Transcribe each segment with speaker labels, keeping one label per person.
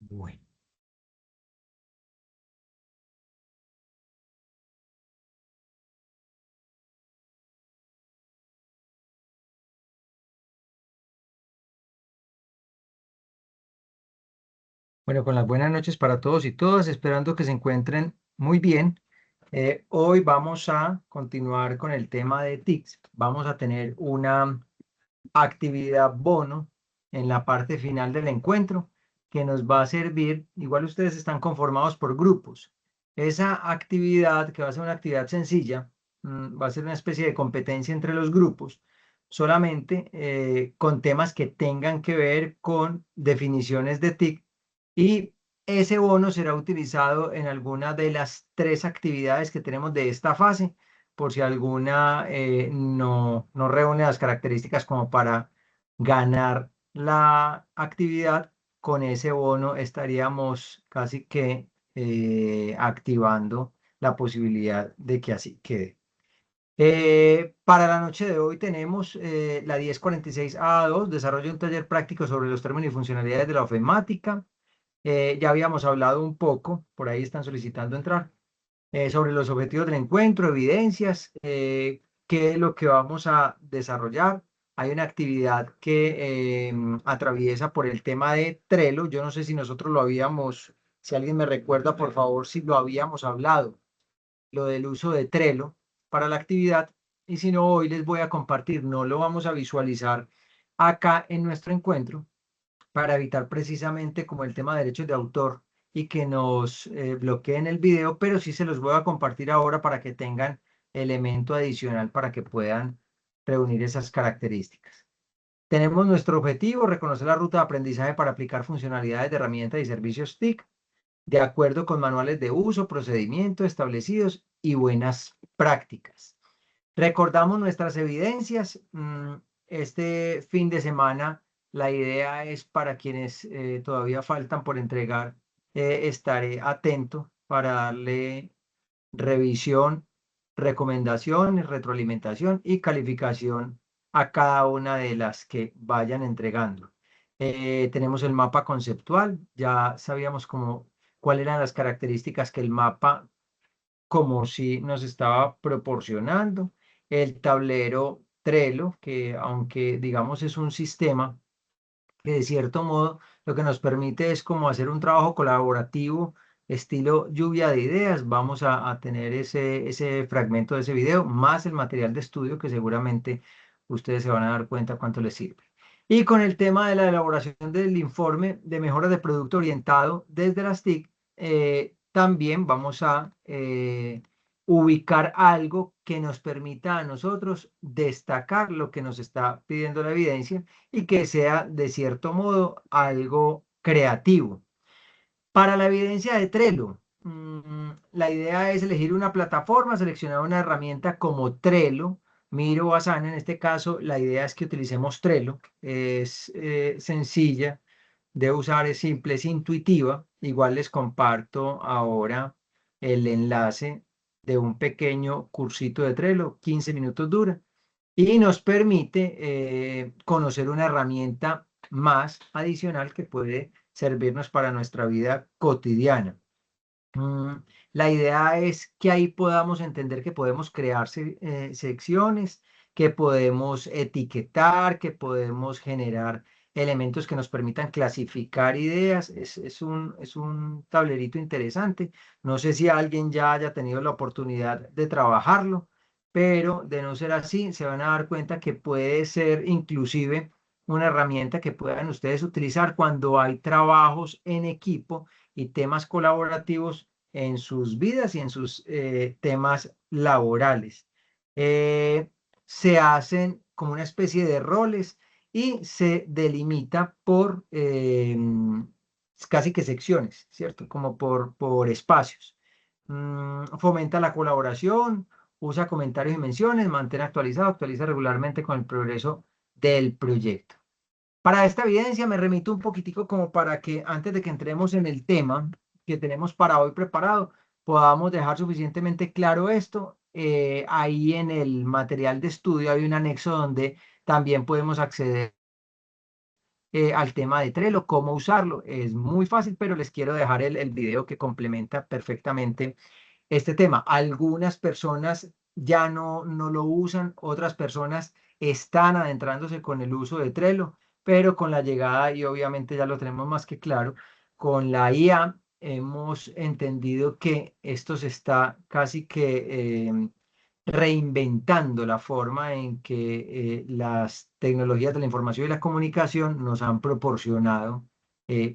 Speaker 1: Bueno. Bueno, con las buenas noches para todos y todas, esperando que se encuentren muy bien. Hoy vamos a continuar con el tema de TICs. Vamos a tener una actividad bono en la parte final del encuentro que nos va a servir. Igual ustedes están conformados por grupos. Esa actividad, que va a ser una actividad sencilla, va a ser una especie de competencia entre los grupos, solamente con temas que tengan que ver con definiciones de TIC, y ese bono será utilizado en alguna de las tres actividades que tenemos de esta fase, por si alguna no reúne las características como para ganar la actividad. Con ese bono estaríamos casi que activando la posibilidad de que así quede. Para la noche de hoy tenemos la 1046A2, desarrollo de un taller práctico sobre los términos y funcionalidades de la ofimática. Ya habíamos hablado un poco, por ahí están solicitando entrar, sobre los objetivos del encuentro, evidencias, qué es lo que vamos a desarrollar. Hay una actividad que atraviesa por el tema de Trello. Yo no sé si nosotros lo habíamos, si alguien me recuerda, por favor, si lo habíamos hablado, lo del uso de Trello para la actividad. Y si no, hoy les voy a compartir, no lo vamos a visualizar acá en nuestro encuentro, para evitar precisamente como el tema de derechos de autor y que nos bloqueen el video, pero sí se los voy a compartir ahora para que tengan elemento adicional para que puedan reunir esas características. Tenemos nuestro objetivo: reconocer la ruta de aprendizaje para aplicar funcionalidades de herramientas y servicios TIC de acuerdo con manuales de uso, procedimientos establecidos y buenas prácticas. Recordamos nuestras evidencias. Este fin de semana la idea es, para quienes todavía faltan por entregar, estaré atento para darle revisión, recomendación, retroalimentación y calificación a cada una de las que vayan entregando. Tenemos el mapa conceptual. Ya sabíamos cuáles eran las características que el mapa como si nos estaba proporcionando. El tablero Trello, que aunque digamos es un sistema que de cierto modo lo que nos permite es como hacer un trabajo colaborativo estilo lluvia de ideas. Vamos a tener ese fragmento de ese video, más el material de estudio que seguramente ustedes se van a dar cuenta cuánto les sirve. Y con el tema de la elaboración del informe de mejoras de producto orientado desde las TIC, también vamos a ubicar algo que nos permita a nosotros destacar lo que nos está pidiendo la evidencia y que sea de cierto modo algo creativo. Para la evidencia de Trello, la idea es elegir una plataforma, seleccionar una herramienta como Trello, Miro o Asana. En este caso, la idea es que utilicemos Trello. Es sencilla de usar, es simple, es intuitiva. Igual les comparto ahora el enlace de un pequeño cursito de Trello, 15 minutos dura, y nos permite conocer una herramienta más adicional que puede servirnos para nuestra vida cotidiana. La idea es que ahí podamos entender que podemos crear secciones, que podemos etiquetar, que podemos generar elementos que nos permitan clasificar ideas. Es un tablerito interesante. No sé si alguien ya haya tenido la oportunidad de trabajarlo, pero de no ser así, se van a dar cuenta que puede ser inclusive una herramienta que puedan ustedes utilizar cuando hay trabajos en equipo y temas colaborativos en sus vidas y en sus temas laborales. Eh, Se hacen como una especie de roles y se delimita por casi que secciones, ¿cierto? Como por espacios. Fomenta la colaboración, usa comentarios y menciones, mantiene actualizado, actualiza regularmente con el progreso del proyecto. Para esta evidencia me remito un poquitico como para que antes de que entremos en el tema que tenemos para hoy preparado, podamos dejar suficientemente claro esto. ahí en el material de estudio hay un anexo donde también podemos acceder al tema de Trello, cómo usarlo. Es muy fácil, pero les quiero dejar el video que complementa perfectamente este tema. Algunas personas ya no lo usan, otras personas están adentrándose con el uso de Trello, pero con la llegada, y obviamente ya lo tenemos más que claro, con la IA hemos entendido que esto se está casi que reinventando la forma en que las tecnologías de la información y la comunicación nos han proporcionado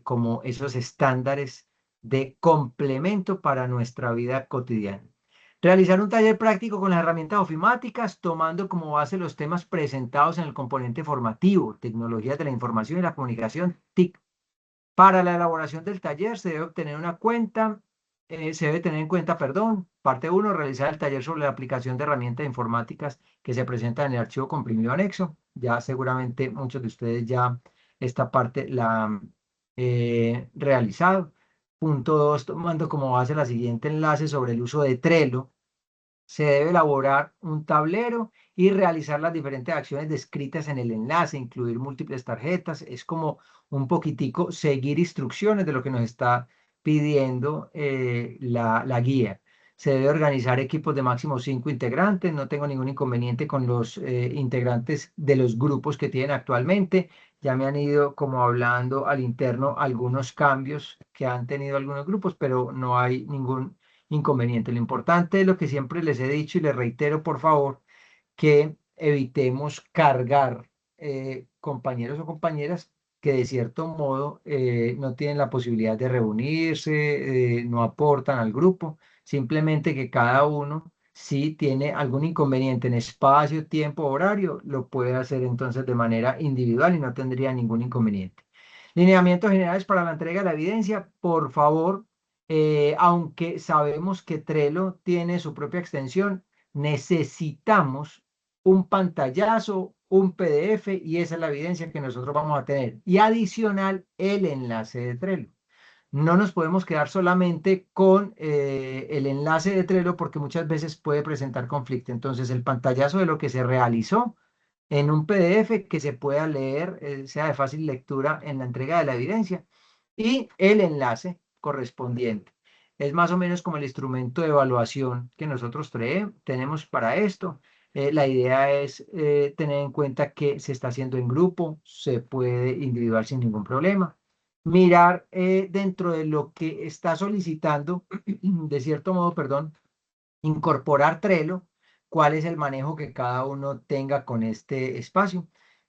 Speaker 1: como esos estándares de complemento para nuestra vida cotidiana. Realizar un taller práctico con las herramientas ofimáticas, tomando como base los temas presentados en el componente formativo, tecnologías de la información y la comunicación, TIC. Para la elaboración del taller se debe tener en cuenta, perdón, parte uno, realizar el taller sobre la aplicación de herramientas informáticas que se presentan en el archivo comprimido anexo. Ya seguramente muchos de ustedes ya esta parte la han realizado. Punto 2, tomando como base la siguiente enlace sobre el uso de Trello, se debe elaborar un tablero y realizar las diferentes acciones descritas en el enlace, incluir múltiples tarjetas. Es como un poquitico seguir instrucciones de lo que nos está pidiendo la guía. Se debe organizar equipos de máximo 5 integrantes. No tengo ningún inconveniente con los integrantes de los grupos que tienen actualmente. Ya me han ido como hablando al interno algunos cambios que han tenido algunos grupos, pero no hay ningún inconveniente. Lo importante es lo que siempre les he dicho y les reitero, por favor, que evitemos cargar compañeros o compañeras que de cierto modo no tienen la posibilidad de reunirse, no aportan al grupo, simplemente que cada uno, si tiene algún inconveniente en espacio, tiempo, horario, lo puede hacer entonces de manera individual y no tendría ningún inconveniente. Lineamientos generales para la entrega de la evidencia, por favor, aunque sabemos que Trello tiene su propia extensión, necesitamos un pantallazo, un PDF y esa es la evidencia que nosotros vamos a tener. Y adicional, el enlace de Trello. No nos podemos quedar solamente con el enlace de Trello porque muchas veces puede presentar conflicto. Entonces, el pantallazo de lo que se realizó en un PDF que se pueda leer, sea de fácil lectura en la entrega de la evidencia y el enlace correspondiente. Es más o menos como el instrumento de evaluación que nosotros tenemos para esto. La idea es tener en cuenta que se está haciendo en grupo, se puede individual sin ningún problema. Mirar dentro de lo que está solicitando, de cierto modo, perdón, incorporar Trello, cuál es el manejo que cada uno tenga con este espacio.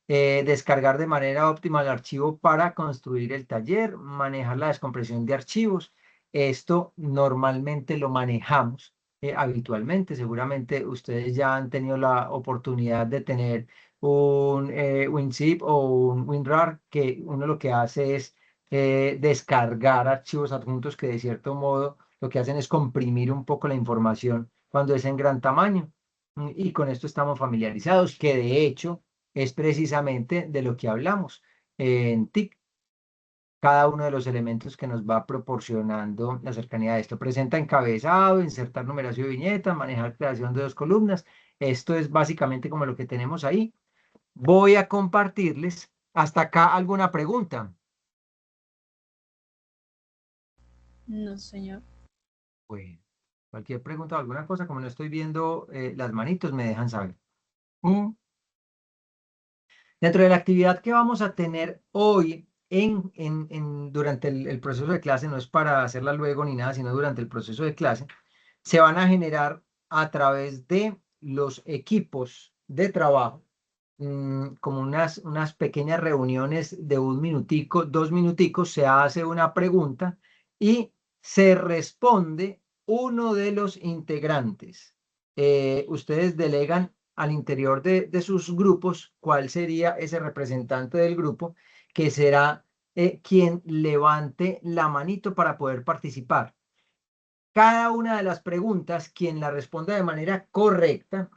Speaker 1: Descargar de manera óptima el archivo para construir el taller, manejar la descompresión de archivos. Esto normalmente lo manejamos habitualmente. Seguramente ustedes ya han tenido la oportunidad de tener un WinZip o un WinRAR que uno lo que hace es descargar archivos adjuntos que de cierto modo lo que hacen es comprimir un poco la información cuando es en gran tamaño. Y con esto estamos familiarizados, que de hecho es precisamente de lo que hablamos en TIC. Cada uno de los elementos que nos va proporcionando la cercanía de esto. Presenta encabezado, insertar numeración de viñetas, manejar creación de dos columnas. Esto es básicamente como lo que tenemos ahí. Voy a compartirles. ¿Hasta acá alguna pregunta?
Speaker 2: No, señor.
Speaker 1: Bueno, cualquier pregunta o alguna cosa, como no estoy viendo las manitos, me dejan saber. Mm. Dentro de la actividad que vamos a tener hoy durante el proceso de clase, no es para hacerla luego ni nada, sino durante el proceso de clase, se van a generar a través de los equipos de trabajo, como unas pequeñas reuniones de un minutico, 2 minuticos, se hace una pregunta y se responde uno de los integrantes. Ustedes delegan al interior de sus grupos cuál sería ese representante del grupo que será quien levante la manito para poder participar. Cada una de las preguntas, quien la responda de manera correcta,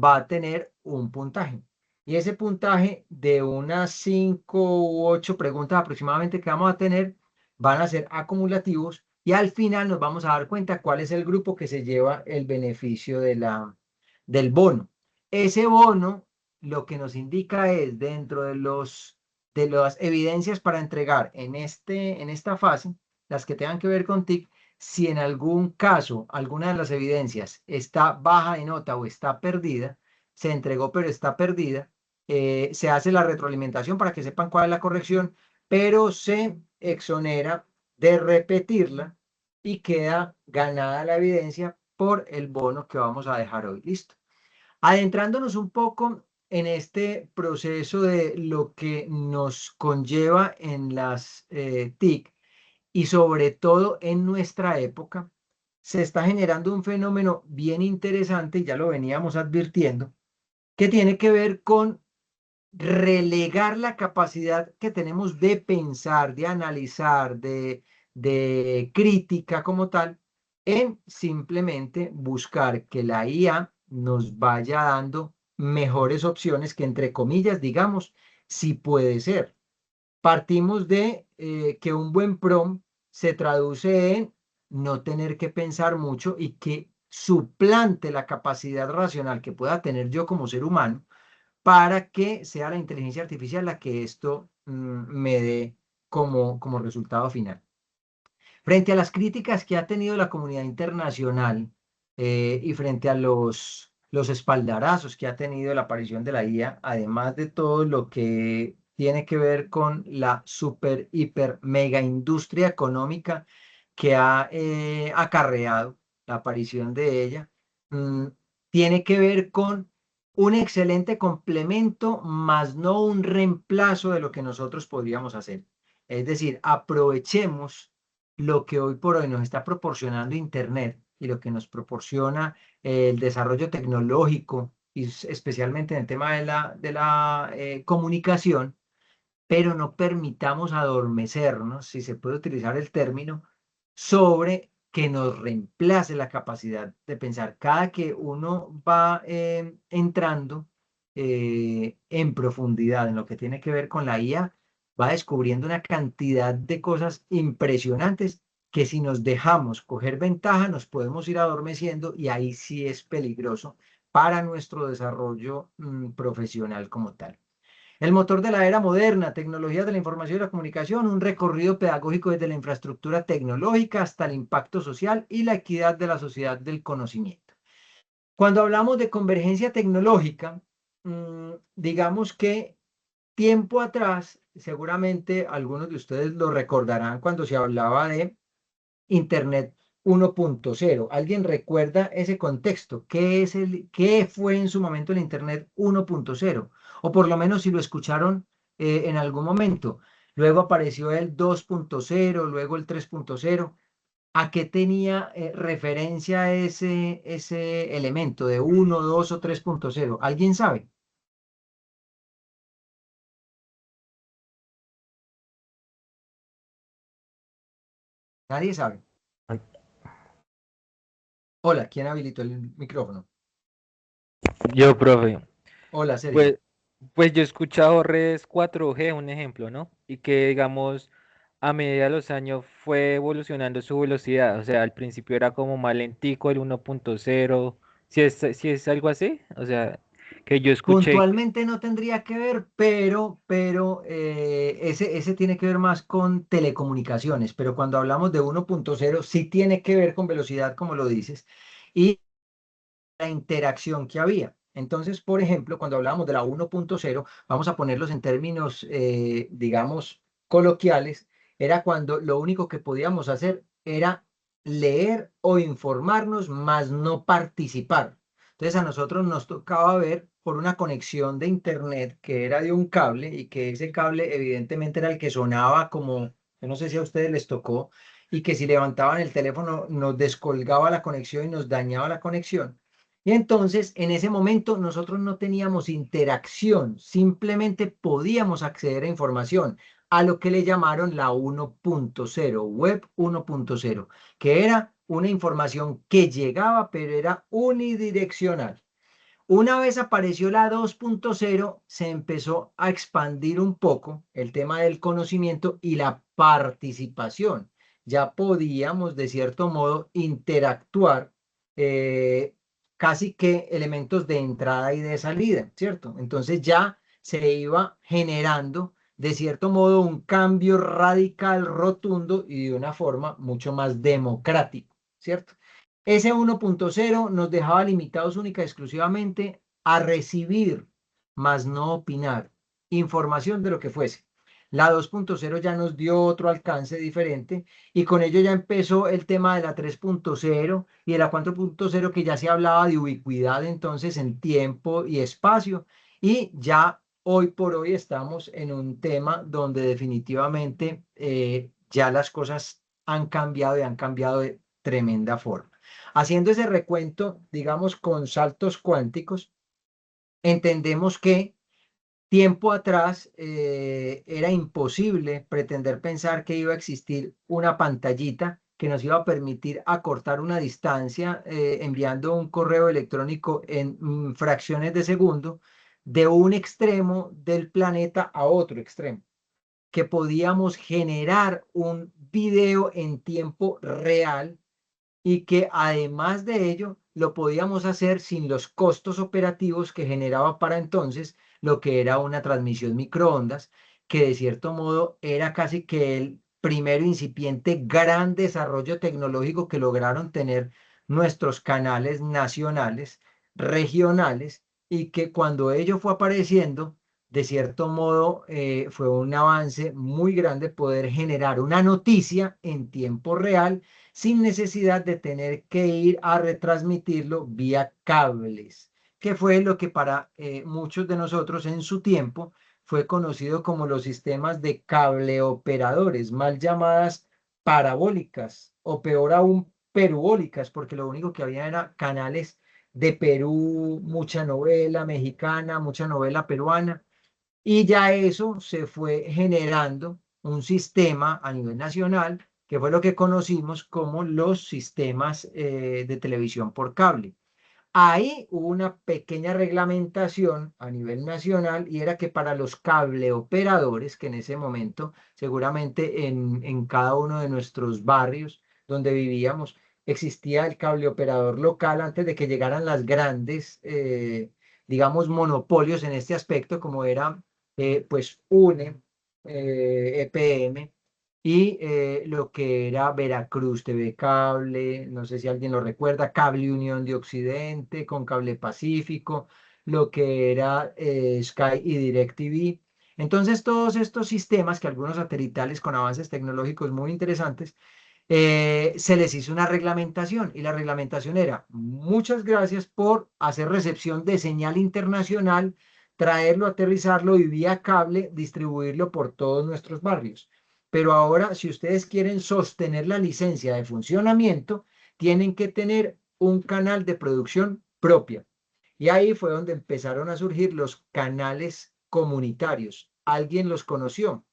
Speaker 1: va a tener un puntaje. Y ese puntaje de unas 5 u 8 preguntas aproximadamente que vamos a tener, van a ser acumulativos y al final nos vamos a dar cuenta cuál es el grupo que se lleva el beneficio del bono. Ese bono lo que nos indica es dentro de las evidencias para entregar en esta fase, las que tengan que ver con TIC, si en algún caso alguna de las evidencias está baja de nota o está perdida, se entregó pero está perdida, se hace la retroalimentación para que sepan cuál es la corrección, pero se exonera de repetirla y queda ganada la evidencia por el bono que vamos a dejar hoy. Listo. Adentrándonos un poco en este proceso de lo que nos conlleva en las TIC y sobre todo en nuestra época, se está generando un fenómeno bien interesante, ya lo veníamos advirtiendo, que tiene que ver con relegar la capacidad que tenemos de pensar, de analizar, de crítica como tal, en simplemente buscar que la IA nos vaya dando mejores opciones que, entre comillas, digamos, sí puede ser. Partimos de que un buen prompt se traduce en no tener que pensar mucho y que suplante la capacidad racional que pueda tener yo como ser humano para que sea la inteligencia artificial la que esto me dé como resultado final. Frente a las críticas que ha tenido la comunidad internacional y frente a los espaldarazos que ha tenido la aparición de la IA, además de todo lo que tiene que ver con la super, hiper, mega industria económica que ha acarreado la aparición de ella, mm, tiene que ver con un excelente complemento, más no un reemplazo de lo que nosotros podríamos hacer. Es decir, aprovechemos lo que hoy por hoy nos está proporcionando Internet y lo que nos proporciona el desarrollo tecnológico, y especialmente en el tema de la comunicación, pero no permitamos adormecernos, si se puede utilizar el término, sobre que nos reemplace la capacidad de pensar. Cada que uno va entrando en profundidad en lo que tiene que ver con la IA, va descubriendo una cantidad de cosas impresionantes que si nos dejamos coger ventaja, nos podemos ir adormeciendo y ahí sí es peligroso para nuestro desarrollo profesional como tal. El motor de la era moderna, tecnologías de la información y la comunicación, un recorrido pedagógico desde la infraestructura tecnológica hasta el impacto social y la equidad de la sociedad del conocimiento. Cuando hablamos de convergencia tecnológica, digamos que tiempo atrás, seguramente algunos de ustedes lo recordarán cuando se hablaba de Internet 1.0. ¿Alguien recuerda ese contexto? ¿Qué fue en su momento el Internet 1.0? O por lo menos si lo escucharon en algún momento. Luego apareció el 2.0, luego el 3.0. ¿A qué tenía referencia ese elemento de 1, 2 o 3.0? ¿Alguien sabe? Nadie sabe. Hola, ¿quién habilitó el micrófono?
Speaker 3: Yo, profe,
Speaker 1: Hola, Sergio.
Speaker 3: pues, pues yo he escuchado redes 4G, un ejemplo, ¿no? Y que, digamos, a medida de los años fue evolucionando su velocidad. O sea, al principio era como más lentico el 1.0. Si es algo así, o sea, que yo escuché.
Speaker 1: Puntualmente no tendría que ver, pero ese tiene que ver más con telecomunicaciones, pero cuando hablamos de 1.0 sí tiene que ver con velocidad, como lo dices, y la interacción que había. Entonces, por ejemplo, cuando hablábamos de la 1.0, vamos a ponerlos en términos, digamos, coloquiales, era cuando lo único que podíamos hacer era leer o informarnos, más no participar. Entonces, a nosotros nos tocaba ver por una conexión de internet que era de un cable y que ese cable evidentemente era el que sonaba como, yo no sé si a ustedes les tocó, y que si levantaban el teléfono nos descolgaba la conexión y nos dañaba la conexión. Y entonces, en ese momento, nosotros no teníamos interacción, simplemente podíamos acceder a información, a lo que le llamaron la 1.0, Web 1.0, que era una información que llegaba, pero era unidireccional. Una vez apareció la 2.0, se empezó a expandir un poco el tema del conocimiento y la participación. ya podíamos de cierto modo interactuar casi que elementos de entrada y de salida, ¿cierto? Entonces ya se iba generando de cierto modo un cambio radical, rotundo y de una forma mucho más democrática, ¿cierto? Ese 1.0 nos dejaba limitados única y exclusivamente a recibir, más no opinar, información de lo que fuese. La 2.0 ya nos dio otro alcance diferente y con ello ya empezó el tema de la 3.0 y de la 4.0 que ya se hablaba de ubicuidad entonces en tiempo y espacio y ya hoy por hoy estamos en un tema donde definitivamente ya las cosas han cambiado y han cambiado de tremenda forma. Haciendo ese recuento, digamos, con saltos cuánticos, entendemos que tiempo atrás era imposible pretender pensar que iba a existir una pantallita que nos iba a permitir acortar una distancia enviando un correo electrónico en fracciones de segundo de un extremo del planeta a otro extremo, que podíamos generar un video en tiempo real y que además de ello lo podíamos hacer sin los costos operativos que generaba para entonces lo que era una transmisión microondas, que de cierto modo era casi que el primero incipiente gran desarrollo tecnológico que lograron tener nuestros canales nacionales, regionales, y que cuando ello fue apareciendo, de cierto modo fue un avance muy grande poder generar una noticia en tiempo real sin necesidad de tener que ir a retransmitirlo vía cables, que fue lo que para muchos de nosotros en su tiempo fue conocido como los sistemas de cable operadores, mal llamadas parabólicas o peor aún perubólicas, porque lo único que había era canales de Perú, mucha novela mexicana, mucha novela peruana, y ya eso se fue generando un sistema a nivel nacional, que fue lo que conocimos como los sistemas de televisión por cable. Ahí hubo una pequeña reglamentación a nivel nacional y era que para los cable operadores, que en ese momento seguramente en cada uno de nuestros barrios donde vivíamos existía el cable operador local antes de que llegaran las grandes, digamos, monopolios en este aspecto, como era pues UNE, EPM y lo que era Veracruz TV Cable, no sé si alguien lo recuerda, Cable Unión de Occidente con Cable Pacífico, lo que era Sky y DirecTV. Entonces, todos estos sistemas, que algunos satelitales con avances tecnológicos muy interesantes, se les hizo una reglamentación y la reglamentación era: muchas gracias por hacer recepción de señal internacional, traerlo, aterrizarlo y vía cable distribuirlo por todos nuestros barrios. Pero ahora, si ustedes quieren sostener la licencia de funcionamiento, tienen que tener un canal de producción propia. Y ahí fue donde empezaron a surgir los canales comunitarios. ¿Alguien los conoció?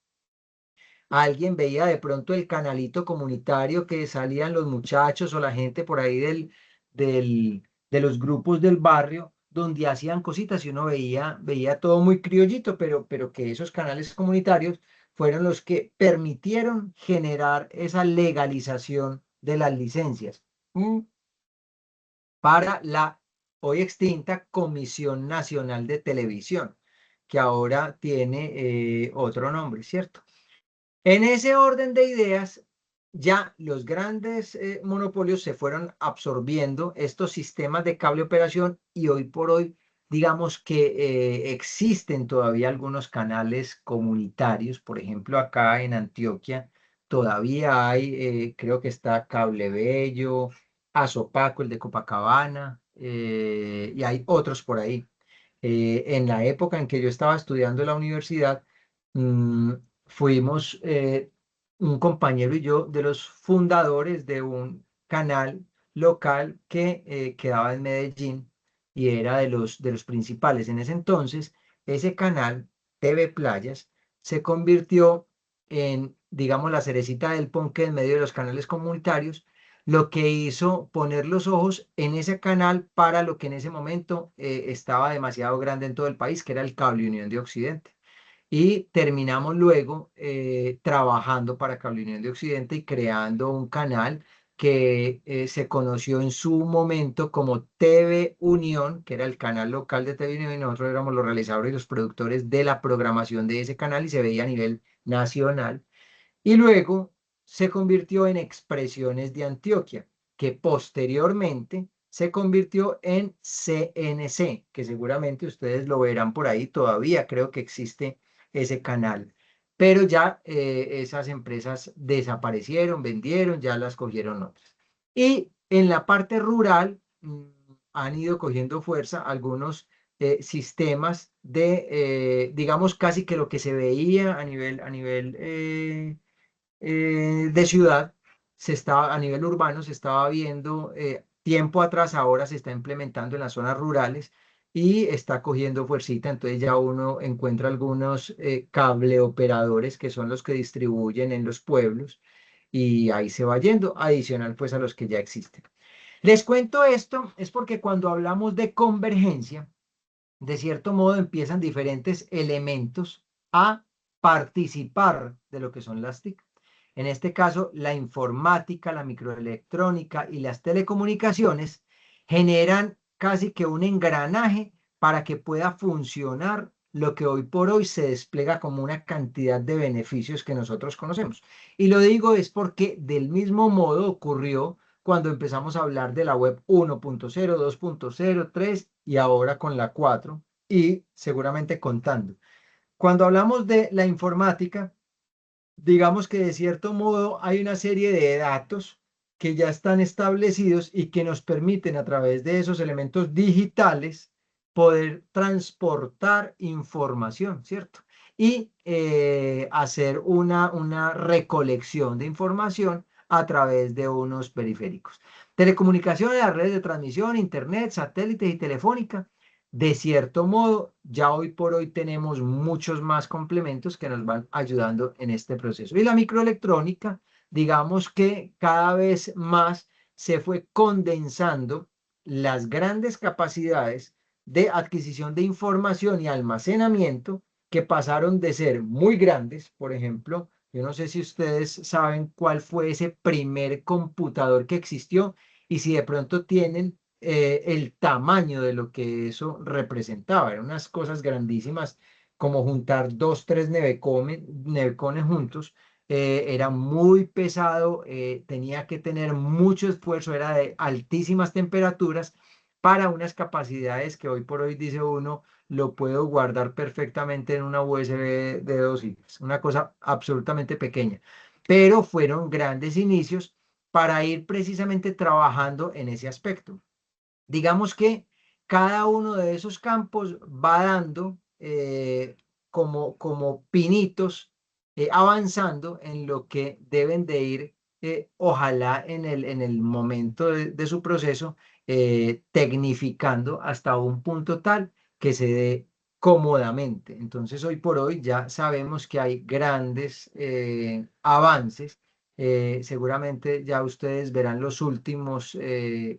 Speaker 1: ¿Alguien veía de pronto el canalito comunitario que salían los muchachos o la gente por ahí de los grupos del barrio donde hacían cositas y uno veía todo muy criollito, pero que esos canales comunitarios fueron los que permitieron generar esa legalización de las licencias para la hoy extinta Comisión Nacional de Televisión, que ahora tiene otro nombre, ¿cierto? En ese orden de ideas, ya los grandes monopolios se fueron absorbiendo estos sistemas de cable operación y hoy por hoy, digamos que existen todavía algunos canales comunitarios. Por ejemplo, acá en Antioquia todavía hay, creo que está Cable Bello, Azopaco, el de Copacabana, y hay otros por ahí. En la época en que yo estaba estudiando en la universidad, mm, fuimos un compañero y yo de los fundadores de un canal local que quedaba en Medellín y era de los principales. En ese entonces, ese canal, TV Playas, se convirtió en, digamos, la cerecita del ponque en medio de los canales comunitarios, lo que hizo poner los ojos en ese canal para lo que en ese momento estaba demasiado grande en todo el país, que era el Cable Unión de Occidente. y terminamos luego trabajando para Cable Unión de Occidente y creando un canal que se conoció en su momento como TV Unión, que era el canal local de TV Unión, y nosotros éramos los realizadores y los productores de la programación de ese canal y se veía a nivel nacional. Y luego se convirtió en Expresiones de Antioquia, que posteriormente se convirtió en CNC, que seguramente ustedes lo verán por ahí, todavía creo que existe ese canal. Pero ya esas empresas desaparecieron, vendieron, ya las cogieron otras. Y en la parte rural han ido cogiendo fuerza algunos sistemas de, digamos, casi que lo que se veía a nivel de ciudad, a nivel urbano, se estaba viendo tiempo atrás, ahora se está implementando en las zonas rurales y está cogiendo fuercita. Entonces ya uno encuentra algunos cable operadores que son los que distribuyen en los pueblos y ahí se va yendo, adicional pues a los que ya existen. Les cuento esto, es porque cuando hablamos de convergencia, de cierto modo empiezan diferentes elementos a participar de lo que son las TIC. En este caso, la informática, la microelectrónica y las telecomunicaciones generan casi que un engranaje para que pueda funcionar lo que hoy por hoy se despliega como una cantidad de beneficios que nosotros conocemos. Y lo digo es porque del mismo modo ocurrió cuando empezamos a hablar de la web 1.0, 2.0, 3 y ahora con la 4 y seguramente contando. Cuando hablamos de la informática, digamos que de cierto modo hay una serie de datos que ya están establecidos y que nos permiten a través de esos elementos digitales poder transportar información, ¿cierto? Y hacer una recolección de información a través de unos periféricos. Telecomunicaciones, las redes de transmisión, internet, satélites y telefónica. De cierto modo, ya hoy por hoy tenemos muchos más complementos que nos van ayudando en este proceso. Y la microelectrónica, digamos que cada vez más se fue condensando las grandes capacidades de adquisición de información y almacenamiento que pasaron de ser muy grandes. Por ejemplo, yo no sé si ustedes saben cuál fue ese primer computador que existió y si de pronto tienen el tamaño de lo que eso representaba. Eran unas cosas grandísimas, como juntar dos, tres nevecones juntos. Era muy pesado, tenía que tener mucho esfuerzo, era de altísimas temperaturas para unas capacidades que hoy por hoy dice uno, lo puedo guardar perfectamente en una USB de 2 GB. Una cosa absolutamente pequeña. Pero fueron grandes inicios para ir precisamente trabajando en ese aspecto. Digamos que cada uno de esos campos va dando como pinitos, avanzando en lo que deben de ir, ojalá en el momento de su proceso, tecnificando hasta un punto tal que se dé cómodamente. Entonces, hoy por hoy ya sabemos que hay grandes avances. Seguramente ya ustedes verán los últimos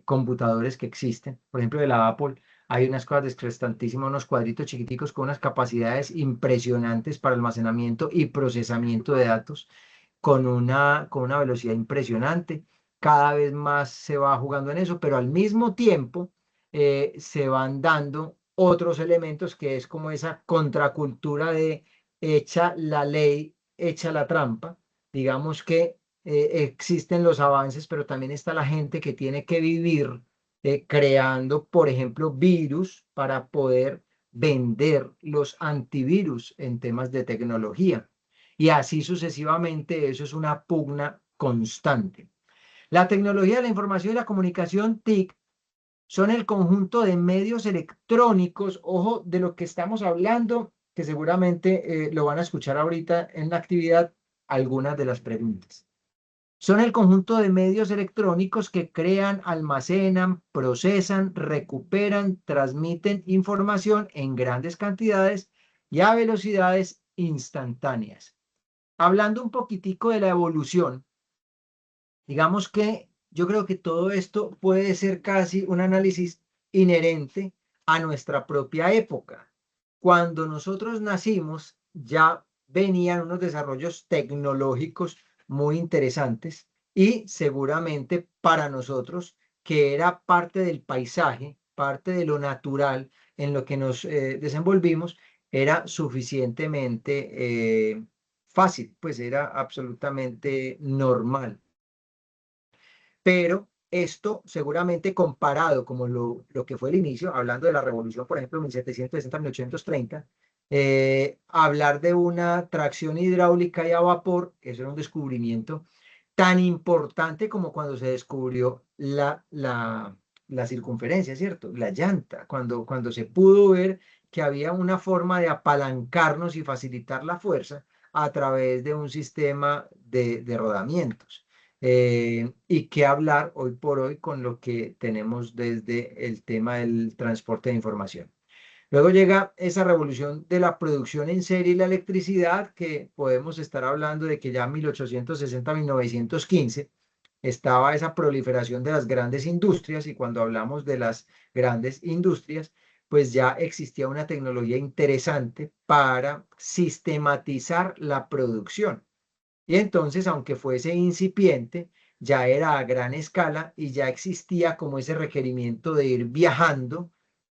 Speaker 1: computadores que existen. Por ejemplo, de la Apple hay unas cosas descrestantísimas, unos cuadritos chiquiticos con unas capacidades impresionantes para almacenamiento y procesamiento de datos con una velocidad impresionante. Cada vez más se va jugando en eso, pero al mismo tiempo se van dando otros elementos que es como esa contracultura de hecha la ley, hecha la trampa. Digamos que existen los avances, pero también está la gente que tiene que vivir creando, por ejemplo, virus para poder vender los antivirus en temas de tecnología. Y así sucesivamente, eso es una pugna constante. La tecnología de la información y la comunicación TIC son el conjunto de medios electrónicos, ojo, de lo que estamos hablando, que seguramente lo van a escuchar ahorita en la actividad, algunas de las preguntas. Son el conjunto de medios electrónicos que crean, almacenan, procesan, recuperan, transmiten información en grandes cantidades y a velocidades instantáneas. Hablando un poquitico de la evolución, digamos que yo creo que todo esto puede ser casi un análisis inherente a nuestra propia época. Cuando nosotros nacimos, ya venían unos desarrollos tecnológicos muy interesantes y seguramente para nosotros, que era parte del paisaje, parte de lo natural en lo que nos desenvolvimos, era suficientemente fácil, pues era absolutamente normal. Pero esto seguramente comparado como lo que fue el inicio, hablando de la revolución, por ejemplo, 1760-1830, hablar de una tracción hidráulica y a vapor, eso era un descubrimiento tan importante como cuando se descubrió la circunferencia, ¿cierto? La llanta, cuando se pudo ver que había una forma de apalancarnos y facilitar la fuerza a través de un sistema de rodamientos. Y qué hablar hoy por hoy con lo que tenemos desde el tema del transporte de información. Luego llega esa revolución de la producción en serie y la electricidad, que podemos estar hablando de que ya en 1860-1915 estaba esa proliferación de las grandes industrias, y cuando hablamos de las grandes industrias, pues ya existía una tecnología interesante para sistematizar la producción. Y entonces, aunque fuese incipiente, ya era a gran escala y ya existía como ese requerimiento de ir viajando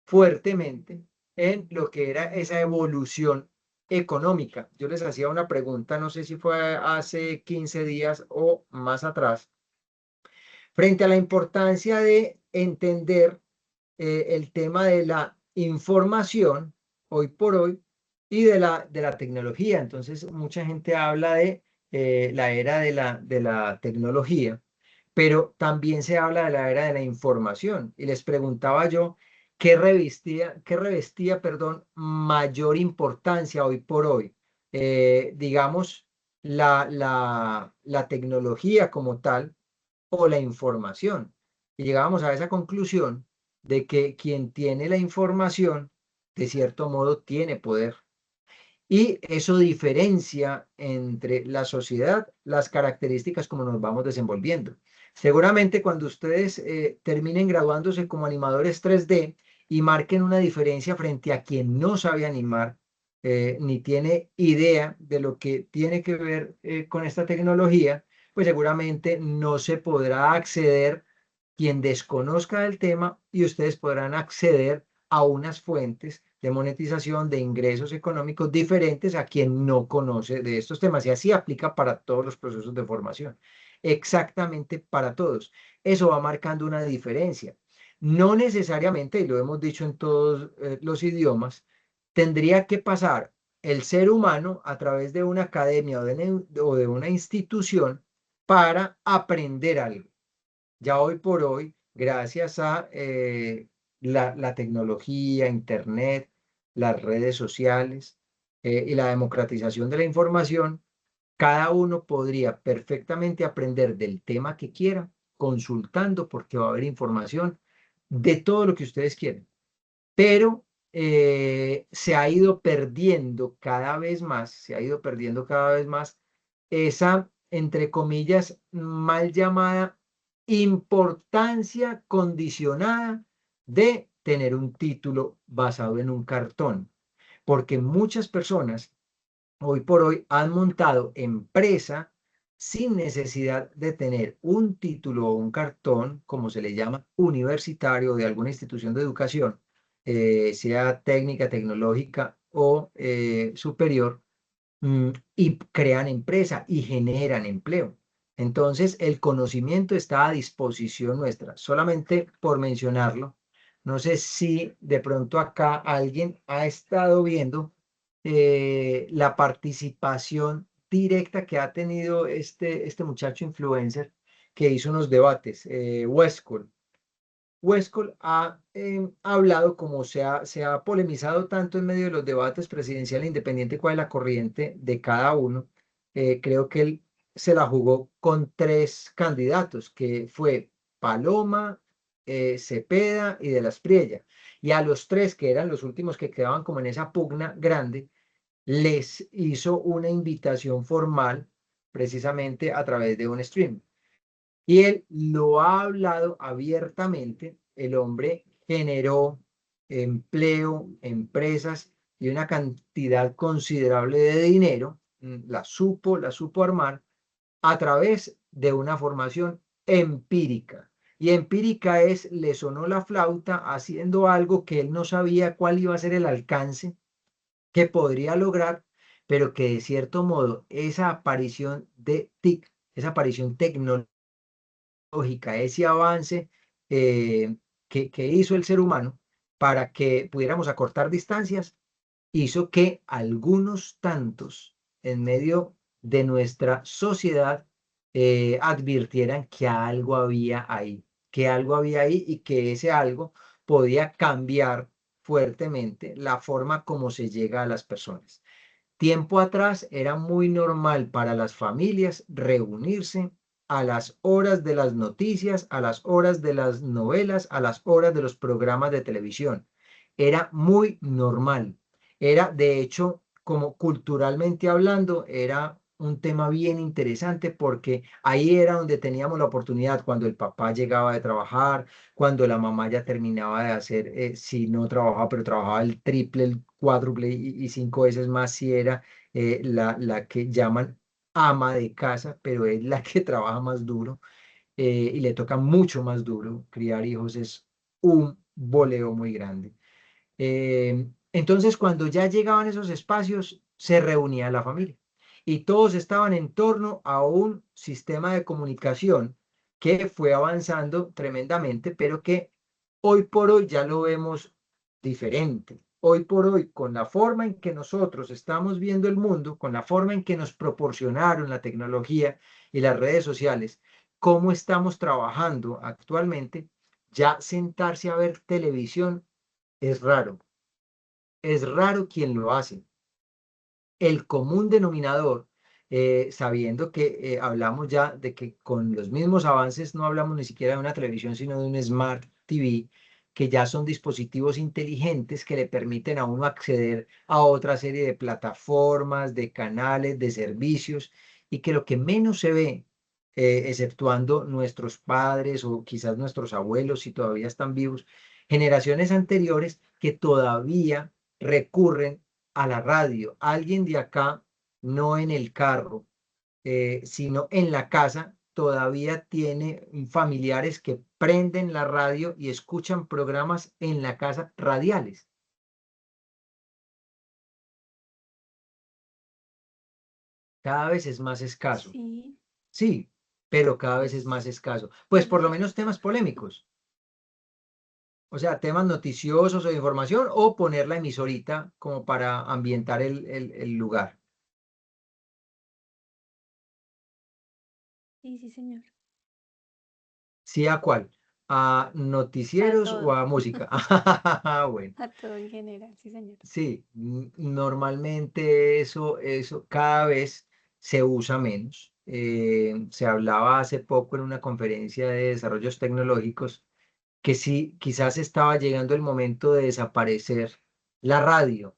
Speaker 1: fuertemente en lo que era esa evolución económica. Yo les hacía una pregunta, no sé si fue hace 15 días o más atrás, frente a la importancia de entender el tema de la información hoy por hoy y de la tecnología. Entonces, mucha gente habla de la era de la tecnología, pero también se habla de la era de la información. Y les preguntaba yo qué revestía, perdón, mayor importancia hoy por hoy. Digamos, la tecnología como tal o la información. Y llegábamos a esa conclusión de que quien tiene la información, de cierto modo, tiene poder. Y eso diferencia entre la sociedad las características como nos vamos desenvolviendo. Seguramente cuando ustedes terminen graduándose como animadores 3D y marquen una diferencia frente a quien no sabe animar, ni tiene idea de lo que tiene que ver con esta tecnología, pues seguramente no se podrá acceder quien desconozca el tema, y ustedes podrán acceder a unas fuentes de monetización de ingresos económicos diferentes a quien no conoce de estos temas. Y así aplica para todos los procesos de formación. Exactamente para todos. Eso va marcando una diferencia. No necesariamente, y lo hemos dicho en todos los idiomas, tendría que pasar el ser humano a través de una academia o de una institución para aprender algo. Ya hoy por hoy, gracias a la tecnología, Internet, las redes sociales y la democratización de la información, cada uno podría perfectamente aprender del tema que quiera, consultando, porque va a haber información de todo lo que ustedes quieren. Pero se ha ido perdiendo cada vez más, se ha ido perdiendo cada vez más esa, entre comillas, mal llamada importancia condicionada de tener un título basado en un cartón, porque muchas personas hoy por hoy han montado empresa sin necesidad de tener un título o un cartón, como se le llama, universitario de alguna institución de educación, sea técnica, tecnológica o superior, y crean empresa y generan empleo. Entonces, el conocimiento está a disposición nuestra. Solamente por mencionarlo, no sé si de pronto acá alguien ha estado viendo la participación directa que ha tenido este muchacho influencer que hizo unos debates, Westcol. Westcol ha hablado, como se ha polemizado tanto en medio de los debates presidencial e independiente cuál es la corriente de cada uno. Creo que él se la jugó con tres candidatos, que fue Paloma, Cepeda y de la Espriella. Y a los tres, que eran los últimos que quedaban como en esa pugna grande, les hizo una invitación formal precisamente a través de un stream. Y él lo ha hablado abiertamente. El hombre generó empleo, empresas y una cantidad considerable de dinero, la supo armar a través de una formación empírica. Y empírica es, le sonó la flauta haciendo algo que él no sabía cuál iba a ser el alcance que podría lograr, pero que de cierto modo esa aparición de TIC, esa aparición tecnológica, ese avance que hizo el ser humano para que pudiéramos acortar distancias, hizo que algunos tantos en medio de nuestra sociedad advirtieran que algo había ahí, que algo había ahí y que ese algo podía cambiar fuertemente la forma como se llega a las personas. Tiempo atrás era muy normal para las familias reunirse a las horas de las noticias, a las horas de las novelas, a las horas de los programas de televisión. Era muy normal. Era, de hecho, como culturalmente hablando, era un tema bien interesante porque ahí era donde teníamos la oportunidad cuando el papá llegaba de trabajar, cuando la mamá ya terminaba de hacer, si no trabajaba, pero trabajaba el triple, el cuádruple y cinco veces más si era la que llaman ama de casa, pero es la que trabaja más duro y le toca mucho más duro. Criar hijos es un boleo muy grande. Entonces, cuando ya llegaban esos espacios, se reunía la familia y todos estaban en torno a un sistema de comunicación que fue avanzando tremendamente, pero que hoy por hoy ya lo vemos diferente. Hoy por hoy, con la forma en que nosotros estamos viendo el mundo, con la forma en que nos proporcionaron la tecnología y las redes sociales, cómo estamos trabajando actualmente, ya sentarse a ver televisión es raro. Es raro quien lo hace. El común denominador, sabiendo que hablamos ya de que con los mismos avances no hablamos ni siquiera de una televisión, sino de un Smart TV, que ya son dispositivos inteligentes que le permiten a uno acceder a otra serie de plataformas, de canales, de servicios, y que lo que menos se ve, exceptuando nuestros padres o quizás nuestros abuelos, si todavía están vivos, generaciones anteriores que todavía recurren a la radio. Alguien de acá, no en el carro, sino en la casa, todavía tiene familiares que prenden la radio y escuchan programas en la casa radiales. Cada vez es más escaso.
Speaker 2: Sí,
Speaker 1: Sí, pero cada vez es más
Speaker 2: pues
Speaker 1: escaso. Pues por lo
Speaker 2: parece.
Speaker 1: menos temas polémicos. O sea, temas noticiosos o de información o poner la emisorita como para ambientar el lugar.
Speaker 2: Sí, sí, señor.
Speaker 1: ¿Sí a cuál? ¿A
Speaker 2: A
Speaker 1: noticieros o
Speaker 2: todo,
Speaker 1: a música? Bueno,
Speaker 2: a todo en general, sí, señor.
Speaker 1: sí, normalmente eso cada vez se usa menos. Se hablaba hace poco en una conferencia de desarrollos tecnológicos que sí, quizás estaba llegando el momento de desaparecer la radio.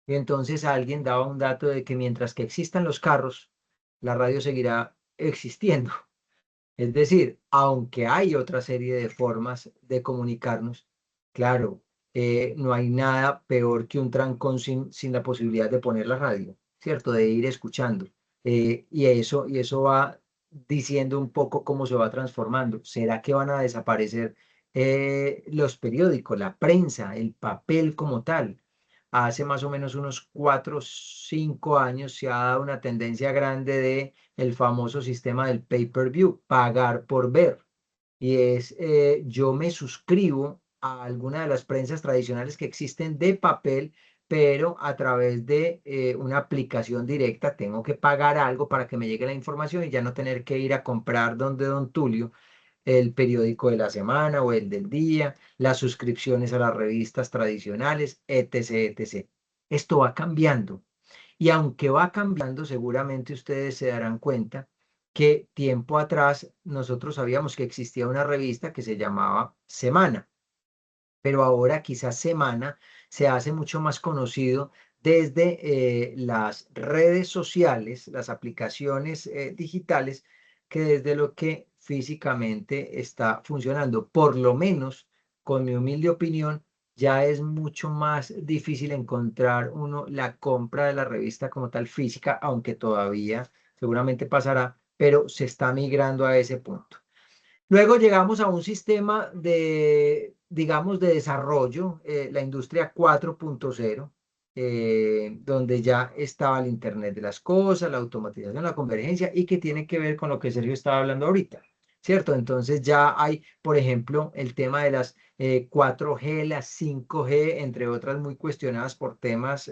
Speaker 1: Y entonces alguien daba un dato de que mientras que existan los carros, la radio seguirá existiendo. Es decir, aunque hay otra serie de formas de comunicarnos, claro, no hay nada peor que un trancón sin la posibilidad de poner la radio, ¿cierto? De ir escuchando. Y eso va diciendo un poco cómo se va transformando. ¿Será que van a desaparecer los periódicos, la prensa, el papel como tal? Hace más o menos unos 4 o 5 años se ha dado una tendencia grande de el famoso sistema del pay-per-view, pagar por ver. Y es, yo me suscribo a alguna de las prensas tradicionales que existen de papel, pero a través de una aplicación directa tengo que pagar algo para que me llegue la información y ya no tener que ir a comprar donde Don Tulio el periódico de la semana o el del día, las suscripciones a las revistas tradicionales, etc., etc. Esto va cambiando. Y aunque va cambiando, seguramente ustedes se darán cuenta que tiempo atrás nosotros sabíamos que existía una revista que se llamaba Semana, pero ahora quizás Semana se hace mucho más conocido desde las redes sociales, las aplicaciones digitales, que desde lo que físicamente está funcionando. Por lo menos, con mi humilde opinión, ya es mucho más difícil encontrar uno la compra de la revista como tal física, aunque todavía seguramente pasará, pero se está migrando a ese punto. Luego llegamos a un sistema de, digamos, de desarrollo, la industria 4.0, donde ya estaba el Internet de las cosas, la automatización, la convergencia, y que tiene que ver con lo que Sergio estaba hablando ahorita, ¿cierto? Entonces ya hay, por ejemplo, el tema de las 4G, las 5G, entre otras muy cuestionadas por temas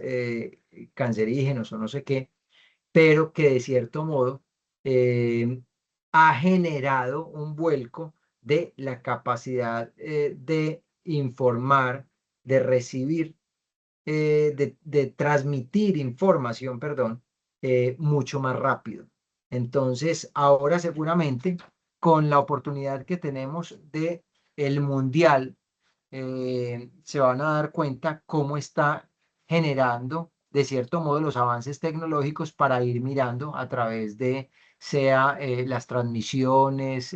Speaker 1: cancerígenos o no sé qué, pero que de cierto modo eh, ha generado un vuelco de la capacidad de informar, de recibir, de transmitir información, perdón, mucho más rápido. Entonces, ahora seguramente con la oportunidad que tenemos de el mundial, se van a dar cuenta cómo está generando, de cierto modo, los avances tecnológicos para ir mirando a través de, sea las transmisiones,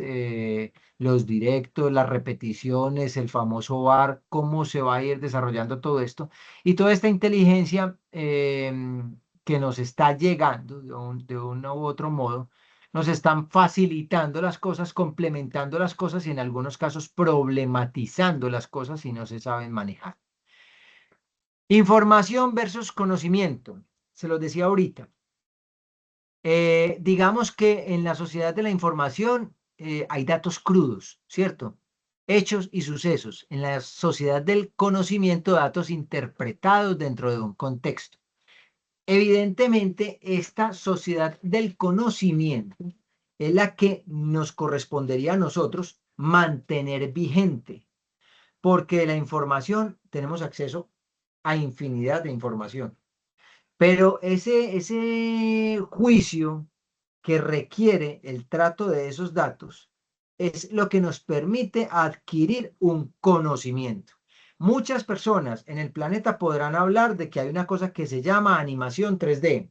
Speaker 1: los directos, las repeticiones, el famoso VAR, cómo se va a ir desarrollando todo esto. Y toda esta inteligencia que nos está llegando de uno u otro modo, nos están facilitando las cosas, complementando las cosas y en algunos casos problematizando las cosas si no se saben manejar. Información versus conocimiento. Se los decía ahorita. Digamos que en la sociedad de la información hay datos crudos, ¿cierto? Hechos y sucesos. En la sociedad del conocimiento, datos interpretados dentro de un contexto. Evidentemente, esta sociedad del conocimiento es la que nos correspondería a nosotros mantener vigente, porque la información tenemos acceso a infinidad de información, pero ese juicio que requiere el trato de esos datos es lo que nos permite adquirir un conocimiento. Muchas personas en el planeta podrán hablar de que hay una cosa que se llama animación 3D.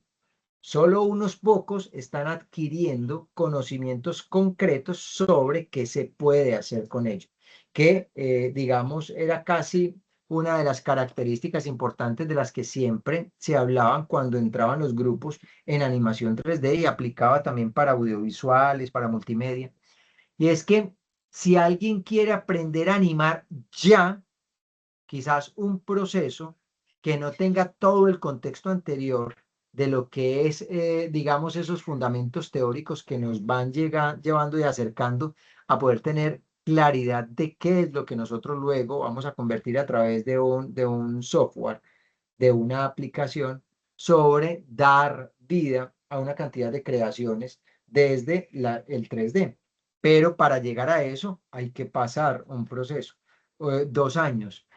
Speaker 1: Solo unos pocos están adquiriendo conocimientos concretos sobre qué se puede hacer con ello, que digamos era casi una de las características importantes de las que siempre se hablaban cuando entraban los grupos en animación 3D y aplicaba también para audiovisuales, para multimedia. Y es que si alguien quiere aprender a animar ya, quizás un proceso que no tenga todo el contexto anterior de lo que es, digamos, esos fundamentos teóricos que nos van llevando y acercando a poder tener claridad de qué es lo que nosotros luego vamos a convertir a través de un software, de una aplicación, sobre dar vida a una cantidad de creaciones desde el 3D. Pero para llegar a eso hay que pasar un proceso, 2 años.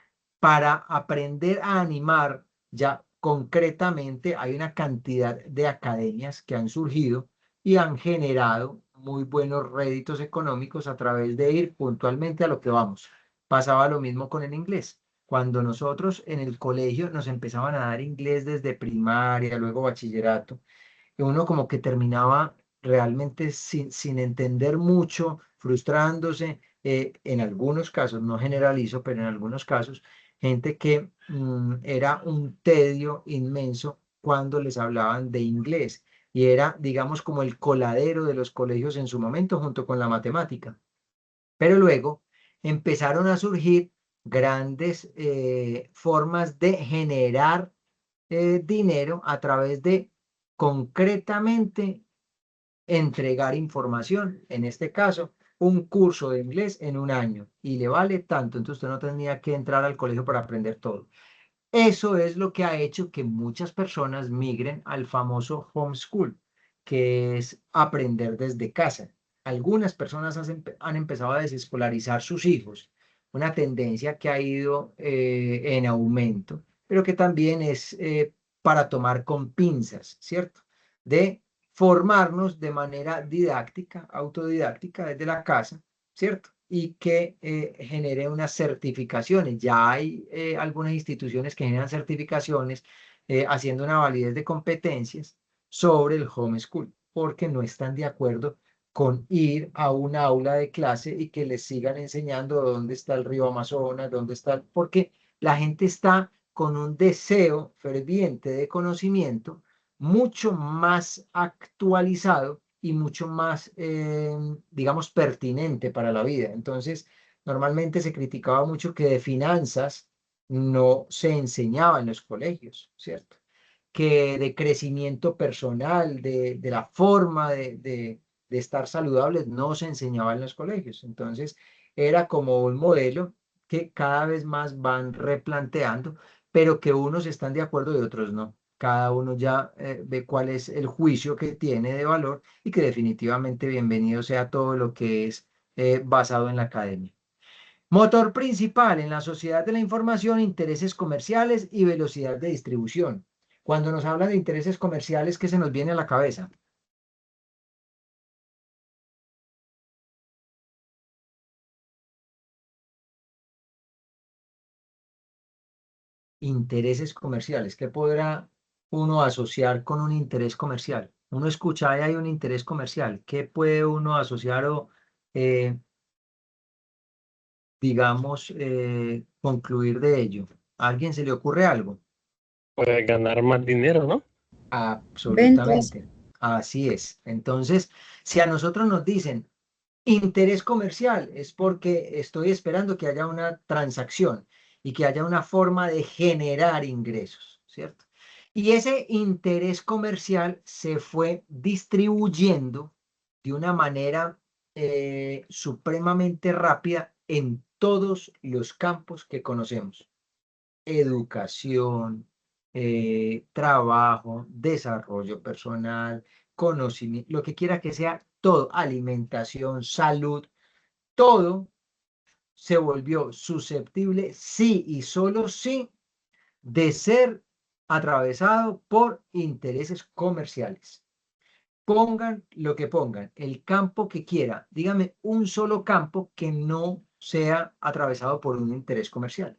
Speaker 1: Para aprender a animar ya concretamente hay una cantidad de academias que han surgido y han generado muy buenos réditos económicos a través de ir puntualmente a lo que vamos. Pasaba lo mismo con el inglés. Cuando nosotros en el colegio nos empezaban a dar inglés desde primaria, luego bachillerato, y uno como que terminaba realmente sin entender mucho, frustrándose, en algunos casos, no generalizo, pero en algunos casos, gente que era un tedio inmenso cuando les hablaban de inglés y era, digamos, como el coladero de los colegios en su momento junto con la matemática. Pero luego empezaron a surgir grandes formas de generar dinero a través de concretamente entregar información, en este caso, un curso de inglés en un año y le vale tanto, entonces usted no tendría que entrar al colegio para aprender todo. Eso es lo que ha hecho que muchas personas migren al famoso homeschool, que es aprender desde casa. Algunas personas han empezado a desescolarizar sus hijos, una tendencia que ha ido en aumento, pero que también es para tomar con pinzas, ¿cierto? De formarnos de manera didáctica, autodidáctica desde la casa, ¿cierto? Y que genere unas certificaciones. Ya hay algunas instituciones que generan certificaciones haciendo una validez de competencias sobre el homeschool, porque no están de acuerdo con ir a un aula de clase y que les sigan enseñando dónde está el río Amazonas, dónde está, porque la gente está con un deseo ferviente de conocimiento mucho más actualizado y mucho más, digamos, pertinente para la vida. Entonces, normalmente se criticaba mucho que de finanzas no se enseñaba en los colegios, ¿cierto? Que de crecimiento personal, de la forma de estar saludables, no se enseñaba en los colegios. Entonces, era como un modelo que cada vez más van replanteando, pero que unos están de acuerdo y otros no. Cada uno ya ve cuál es el juicio que tiene de valor y que definitivamente bienvenido sea todo lo que es basado en la academia. Motor principal en la sociedad de la información, intereses comerciales y velocidad de distribución. Cuando nos hablan de intereses comerciales, ¿qué se nos viene a la cabeza? Intereses comerciales. ¿Qué podrá uno asociar con un interés comercial? Uno escucha, ahí hay un interés comercial. ¿Qué puede uno asociar o, eh, digamos, concluir de ello? ¿A alguien se le ocurre algo?
Speaker 4: Puede ganar más dinero, ¿no?
Speaker 5: Ventas.
Speaker 1: Absolutamente. Así es. Entonces, si a nosotros nos dicen interés comercial, es porque estoy esperando que haya una transacción y que haya una forma de generar ingresos, ¿cierto? Y ese interés comercial se fue distribuyendo de una manera supremamente rápida en todos los campos que conocemos: educación, trabajo, desarrollo personal, conocimiento, lo que quiera que sea, todo, alimentación, salud, todo se volvió susceptible, sí y solo sí, de ser atravesado por intereses comerciales. Pongan lo que pongan, el campo que quiera, dígame un solo campo que no sea atravesado por un interés comercial.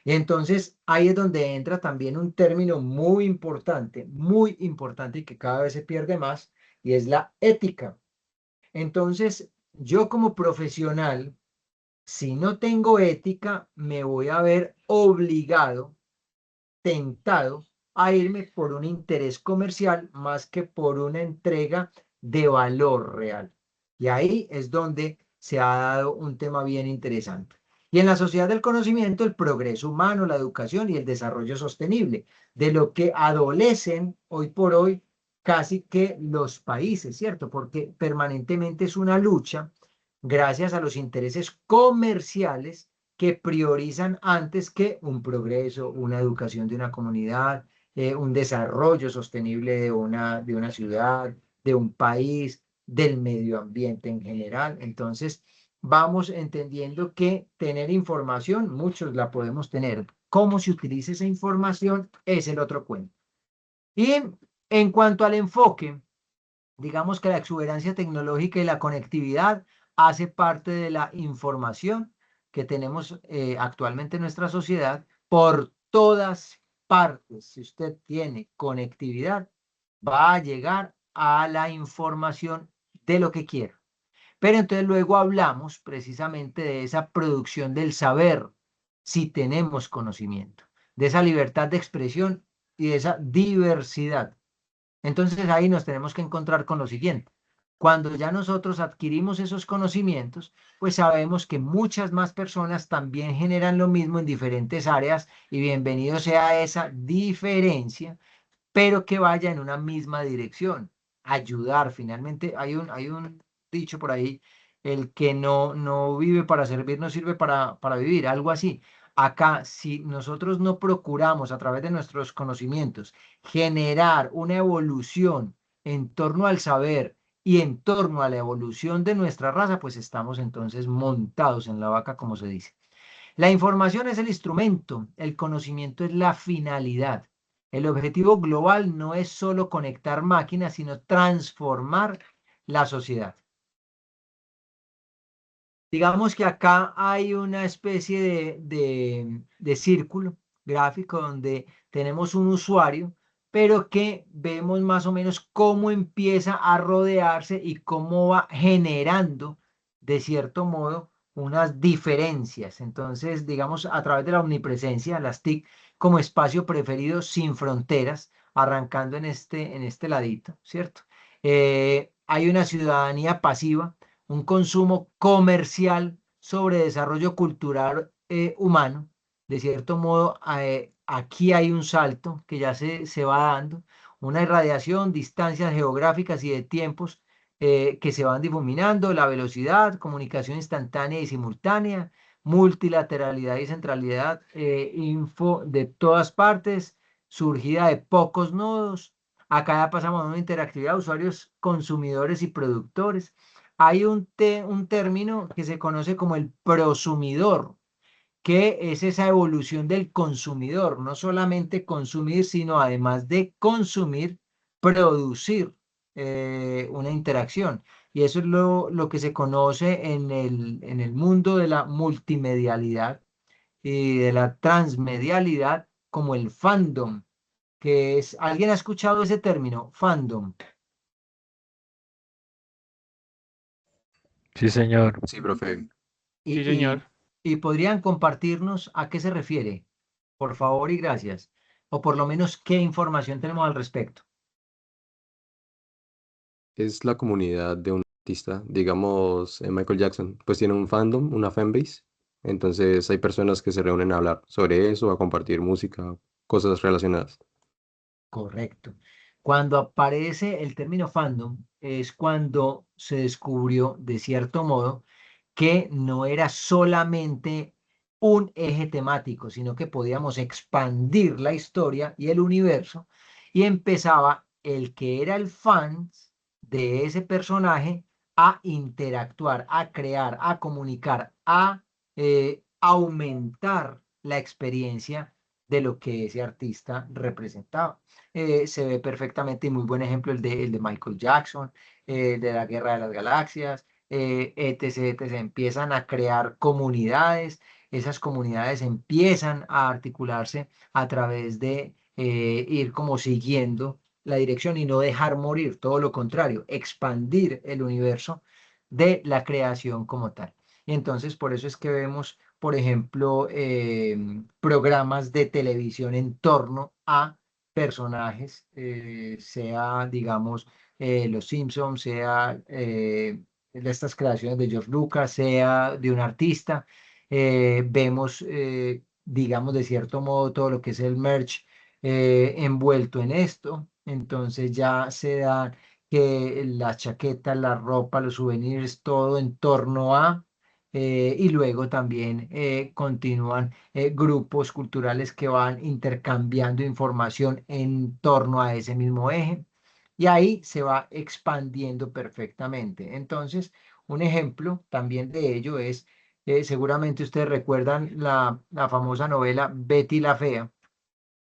Speaker 1: Y entonces ahí es donde entra también un término muy importante y que cada vez se pierde más, y es la ética. Entonces, yo como profesional, si no tengo ética, me voy a ver obligado, tentado a irme por un interés comercial más que por una entrega de valor real. Y ahí es donde se ha dado un tema bien interesante. Y en la sociedad del conocimiento, el progreso humano, la educación y el desarrollo sostenible, de lo que adolecen hoy por hoy casi que los países, ¿cierto? Porque permanentemente es una lucha gracias a los intereses comerciales que priorizan antes que un progreso, una educación de una comunidad, un desarrollo sostenible de una ciudad, de un país, del medio ambiente en general. Entonces, vamos entendiendo que tener información, muchos la podemos tener. Cómo se utiliza esa información es el otro cuento. Y en cuanto al enfoque, digamos que la exuberancia tecnológica y la conectividad hace parte de la información que tenemos actualmente en nuestra sociedad por todas partes. Si usted tiene conectividad, va a llegar a la información de lo que quiera. Pero entonces luego hablamos precisamente de esa producción del saber, si tenemos conocimiento, de esa libertad de expresión y de esa diversidad. Entonces ahí nos tenemos que encontrar con lo siguiente. Cuando ya nosotros adquirimos esos conocimientos, pues sabemos que muchas más personas también generan lo mismo en diferentes áreas, y bienvenido sea esa diferencia, pero que vaya en una misma dirección, ayudar. Finalmente hay un dicho por ahí: el que no vive para servir, no sirve para vivir, algo así. Acá, si nosotros no procuramos a través de nuestros conocimientos generar una evolución en torno al saber y en torno a la evolución de nuestra raza, pues estamos entonces montados en la vaca, como se dice. La información es el instrumento, el conocimiento es la finalidad. El objetivo global no es solo conectar máquinas, sino transformar la sociedad. Digamos que acá hay una especie de círculo gráfico donde tenemos un usuario, pero que vemos más o menos cómo empieza a rodearse y cómo va generando, de cierto modo, unas diferencias. Entonces, digamos, a través de la omnipresencia, las TIC como espacio preferido sin fronteras, arrancando en este ladito, ¿cierto? Hay una ciudadanía pasiva, un consumo comercial sobre desarrollo cultural humano. De cierto modo, aquí hay un salto que ya se va dando, una irradiación, distancias geográficas y de tiempos que se van difuminando, la velocidad, comunicación instantánea y simultánea, multilateralidad y centralidad, info de todas partes, surgida de pocos nodos. Acá ya pasamos a una interactividad de usuarios, consumidores y productores. Hay un término que se conoce como el prosumidor, que es esa evolución del consumidor, no solamente consumir, sino además de consumir, producir una interacción. Y eso es lo que se conoce en el mundo de la multimedialidad y de la transmedialidad como el fandom, que es, ¿alguien ha escuchado ese término? Fandom.
Speaker 3: Sí, señor.
Speaker 5: Sí, profe.
Speaker 4: Sí,
Speaker 1: Y,
Speaker 4: señor.
Speaker 1: y podrían compartirnos a qué se refiere, por favor y gracias, o por lo menos qué información tenemos al respecto.
Speaker 5: Es la comunidad de un artista, digamos, Michael Jackson, pues tiene un fandom, una fanbase. Entonces hay personas que se reúnen a hablar sobre eso, a compartir música, cosas relacionadas.
Speaker 1: Correcto. Cuando aparece el término fandom es cuando se descubrió, de cierto modo, que no era solamente un eje temático, sino que podíamos expandir la historia y el universo y empezaba el que era el fan de ese personaje a interactuar, a crear, a comunicar, a aumentar la experiencia de lo que ese artista representaba. Se ve perfectamente y muy buen ejemplo el de Michael Jackson, de la Guerra de las Galaxias, etc, etc. Empiezan a crear comunidades, esas comunidades empiezan a articularse a través de ir como siguiendo la dirección y no dejar morir, todo lo contrario, expandir el universo de la creación como tal. Y entonces por eso es que vemos, por ejemplo, programas de televisión en torno a personajes, sea, digamos, Los Simpsons, sea de estas creaciones de George Lucas, sea de un artista. Vemos, digamos, de cierto modo todo lo que es el merch envuelto en esto. Entonces ya se da que las chaquetas, la ropa, los souvenirs, todo en torno a, y luego también continúan grupos culturales que van intercambiando información en torno a ese mismo eje. Y ahí se va expandiendo perfectamente. Entonces, un ejemplo también de ello es, seguramente ustedes recuerdan la famosa novela Betty la Fea,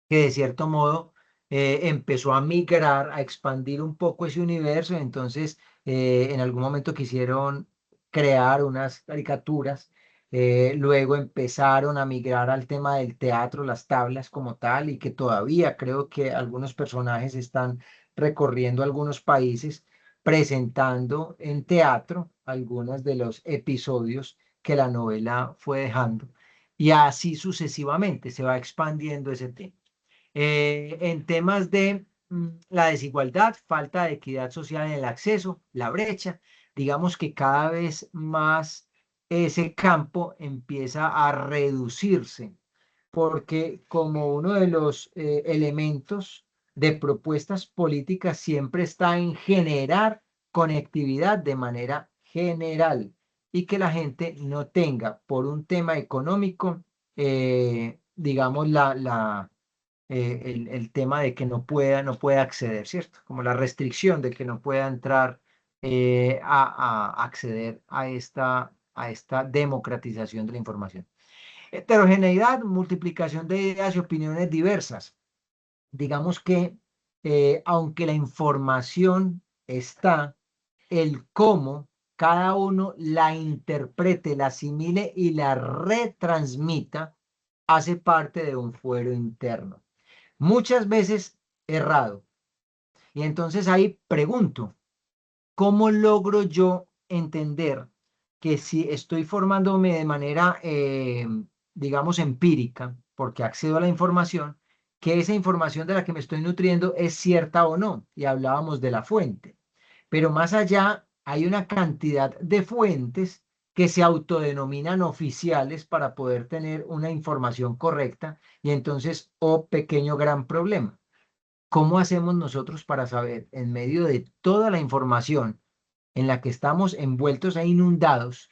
Speaker 1: que de cierto modo empezó a migrar, a expandir un poco ese universo. Entonces, en algún momento quisieron crear unas caricaturas, luego empezaron a migrar al tema del teatro, las tablas como tal, y que todavía creo que algunos personajes están recorriendo algunos países presentando en teatro algunos de los episodios que la novela fue dejando. Y así sucesivamente se va expandiendo ese tema. En temas de la desigualdad, falta de equidad social en el acceso, la brecha, digamos que cada vez más ese campo empieza a reducirse, porque como uno de los elementos de propuestas políticas siempre está en generar conectividad de manera general y que la gente no tenga por un tema económico, digamos, el tema de que no pueda acceder, ¿cierto? Como la restricción de que no pueda entrar a acceder a esta democratización de la información. Heterogeneidad, multiplicación de ideas y opiniones diversas. Digamos que aunque la información está, el cómo cada uno la interprete, la asimile y la retransmita, hace parte de un fuero interno muchas veces errado. Y entonces ahí pregunto, ¿cómo logro yo entender que si estoy formándome de manera, digamos, empírica, porque accedo a la información, que esa información de la que me estoy nutriendo es cierta o no. Y hablábamos de la fuente. Pero más allá hay una cantidad de fuentes que se autodenominan oficiales para poder tener una información correcta y entonces, pequeño gran problema. ¿Cómo hacemos nosotros para saber, en medio de toda la información en la que estamos envueltos e inundados,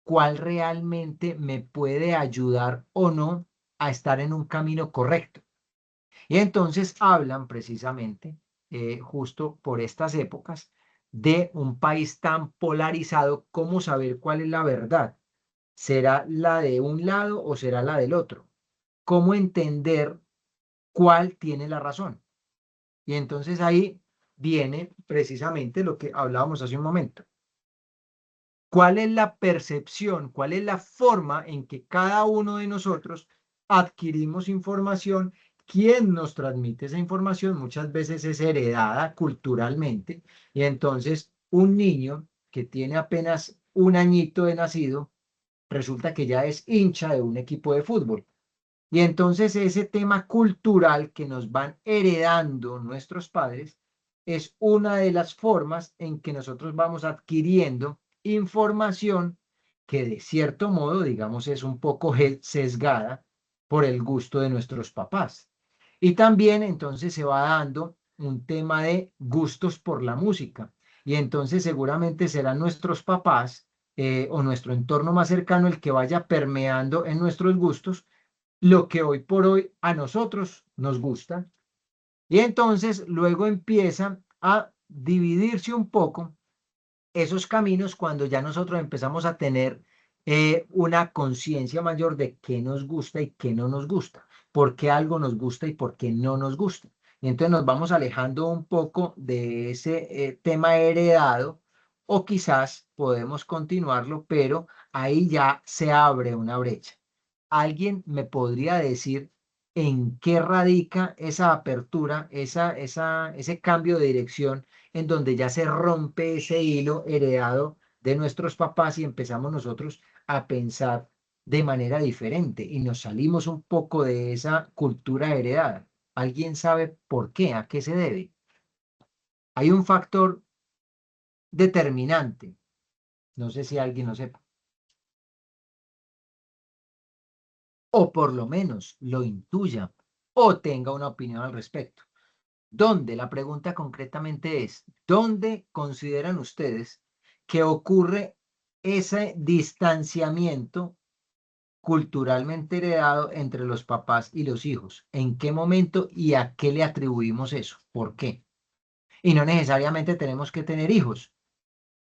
Speaker 1: cuál realmente me puede ayudar o no a estar en un camino correcto? Y entonces hablan precisamente, justo por estas épocas, de un país tan polarizado, ¿cómo saber cuál es la verdad? ¿Será la de un lado o será la del otro? ¿Cómo entender cuál tiene la razón? Y entonces ahí viene precisamente lo que hablábamos hace un momento. ¿Cuál es la percepción? ¿Cuál es la forma en que cada uno de nosotros adquirimos información? ¿Quién nos transmite esa información? Muchas veces es heredada culturalmente. Y entonces un niño que tiene apenas un añito de nacido, resulta que ya es hincha de un equipo de fútbol. Y entonces ese tema cultural que nos van heredando nuestros padres es una de las formas en que nosotros vamos adquiriendo información que de cierto modo, digamos, es un poco sesgada por el gusto de nuestros papás. Y también entonces se va dando un tema de gustos por la música. Y entonces seguramente serán nuestros papás o nuestro entorno más cercano el que vaya permeando en nuestros gustos lo que hoy por hoy a nosotros nos gusta. Y entonces luego empiezan a dividirse un poco esos caminos cuando ya nosotros empezamos a tener una conciencia mayor de qué nos gusta y qué no nos gusta, por qué algo nos gusta y por qué no nos gusta. Y entonces nos vamos alejando un poco de ese tema heredado o quizás podemos continuarlo, pero ahí ya se abre una brecha. ¿Alguien me podría decir en qué radica esa apertura, ese cambio de dirección en donde ya se rompe ese hilo heredado de nuestros papás y empezamos nosotros a pensar de manera diferente y nos salimos un poco de esa cultura heredada? ¿Alguien sabe por qué? ¿A qué se debe? Hay un factor determinante. No sé si alguien lo sepa. O por lo menos lo intuya o tenga una opinión al respecto. ¿Dónde? La pregunta concretamente es, ¿dónde consideran ustedes que ocurre ese distanciamiento culturalmente heredado entre los papás y los hijos? ¿En qué momento y a qué le atribuimos eso? ¿Por qué? Y no necesariamente tenemos que tener hijos,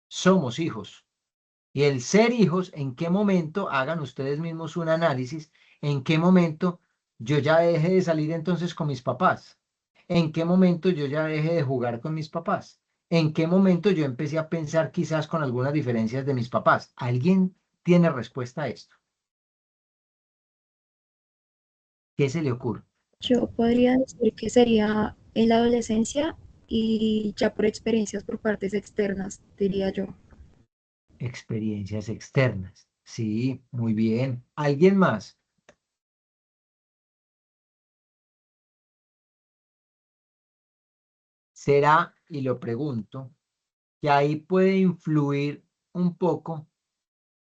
Speaker 1: somos hijos. Y el ser hijos, ¿en qué momento? Hagan ustedes mismos un análisis, ¿en qué momento yo ya dejé de salir entonces con mis papás? ¿En qué momento yo ya dejé de jugar con mis papás? ¿En qué momento yo empecé a pensar quizás con algunas diferencias de mis papás? ¿Alguien tiene respuesta a esto? ¿Qué se le ocurre?
Speaker 6: Yo podría decir que sería en la adolescencia y ya por experiencias por partes externas, diría yo.
Speaker 1: Experiencias externas. Sí, muy bien. ¿Alguien más? ¿Será, y lo pregunto, que ahí puede influir un poco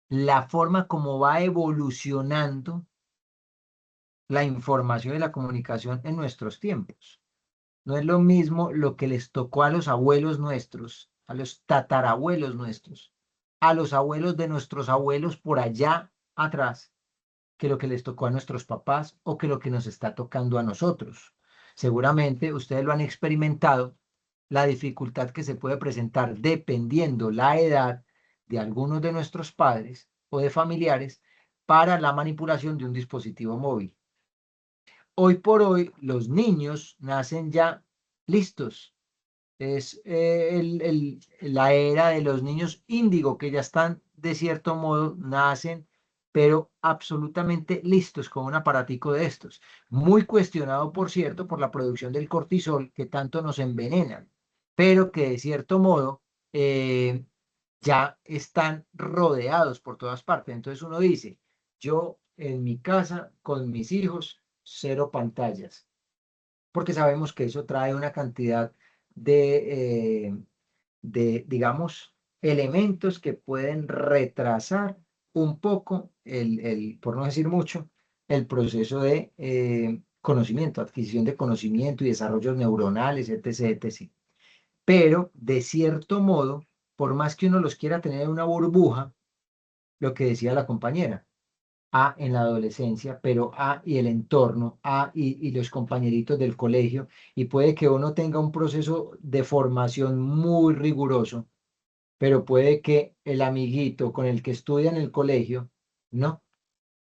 Speaker 1: la forma como va evolucionando la información y la comunicación en nuestros tiempos? No es lo mismo lo que les tocó a los abuelos nuestros, a los tatarabuelos nuestros, a los abuelos de nuestros abuelos por allá atrás, que lo que les tocó a nuestros papás o que lo que nos está tocando a nosotros. Seguramente ustedes lo han experimentado, la dificultad que se puede presentar dependiendo la edad de algunos de nuestros padres o de familiares para la manipulación de un dispositivo móvil. Hoy por hoy los niños nacen ya listos. Es la era de los niños índigo que ya están de cierto modo, nacen, pero absolutamente listos con un aparatico de estos. Muy cuestionado, por cierto, por la producción del cortisol que tanto nos envenenan, pero que de cierto modo ya están rodeados por todas partes. Entonces uno dice, yo en mi casa con mis hijos, 0 pantallas, porque sabemos que eso trae una cantidad digamos, elementos que pueden retrasar un poco, por no decir mucho, el proceso de conocimiento, adquisición de conocimiento y desarrollos neuronales, etc., etc. Pero, de cierto modo, por más que uno los quiera tener en una burbuja, lo que decía la compañera, en la adolescencia, pero y el entorno, y los compañeritos del colegio, y puede que uno tenga un proceso de formación muy riguroso, pero puede que el amiguito con el que estudia en el colegio, no,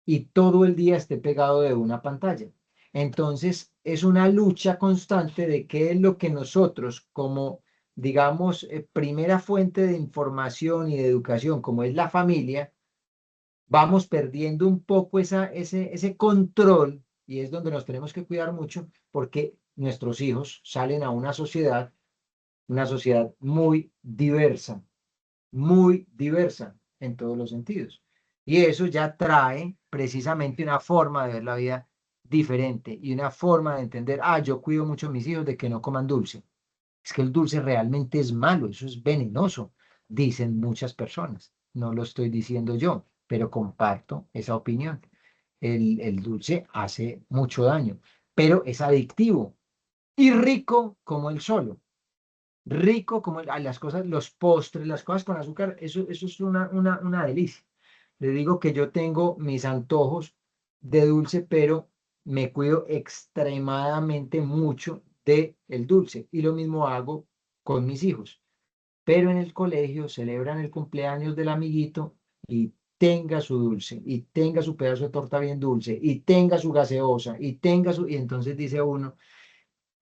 Speaker 1: y todo el día esté pegado de una pantalla. Entonces, es una lucha constante de qué es lo que nosotros, como, digamos, primera fuente de información y de educación, como es la familia, vamos perdiendo un poco ese control, y es donde nos tenemos que cuidar mucho, porque nuestros hijos salen a una sociedad muy diversa en todos los sentidos. Y eso ya trae precisamente una forma de ver la vida diferente y una forma de entender, yo cuido mucho a mis hijos de que no coman dulce. Es que el dulce realmente es malo, eso es venenoso, dicen muchas personas. No lo estoy diciendo yo, pero comparto esa opinión. El dulce hace mucho daño, pero es adictivo y rico como el solo. Rico como las cosas, los postres, las cosas con azúcar, eso es una delicia. Le digo que yo tengo mis antojos de dulce, pero me cuido extremadamente mucho de el dulce. Y lo mismo hago con mis hijos. Pero en el colegio celebran el cumpleaños del amiguito y tenga su dulce, y tenga su pedazo de torta bien dulce, y tenga su gaseosa, y entonces dice uno,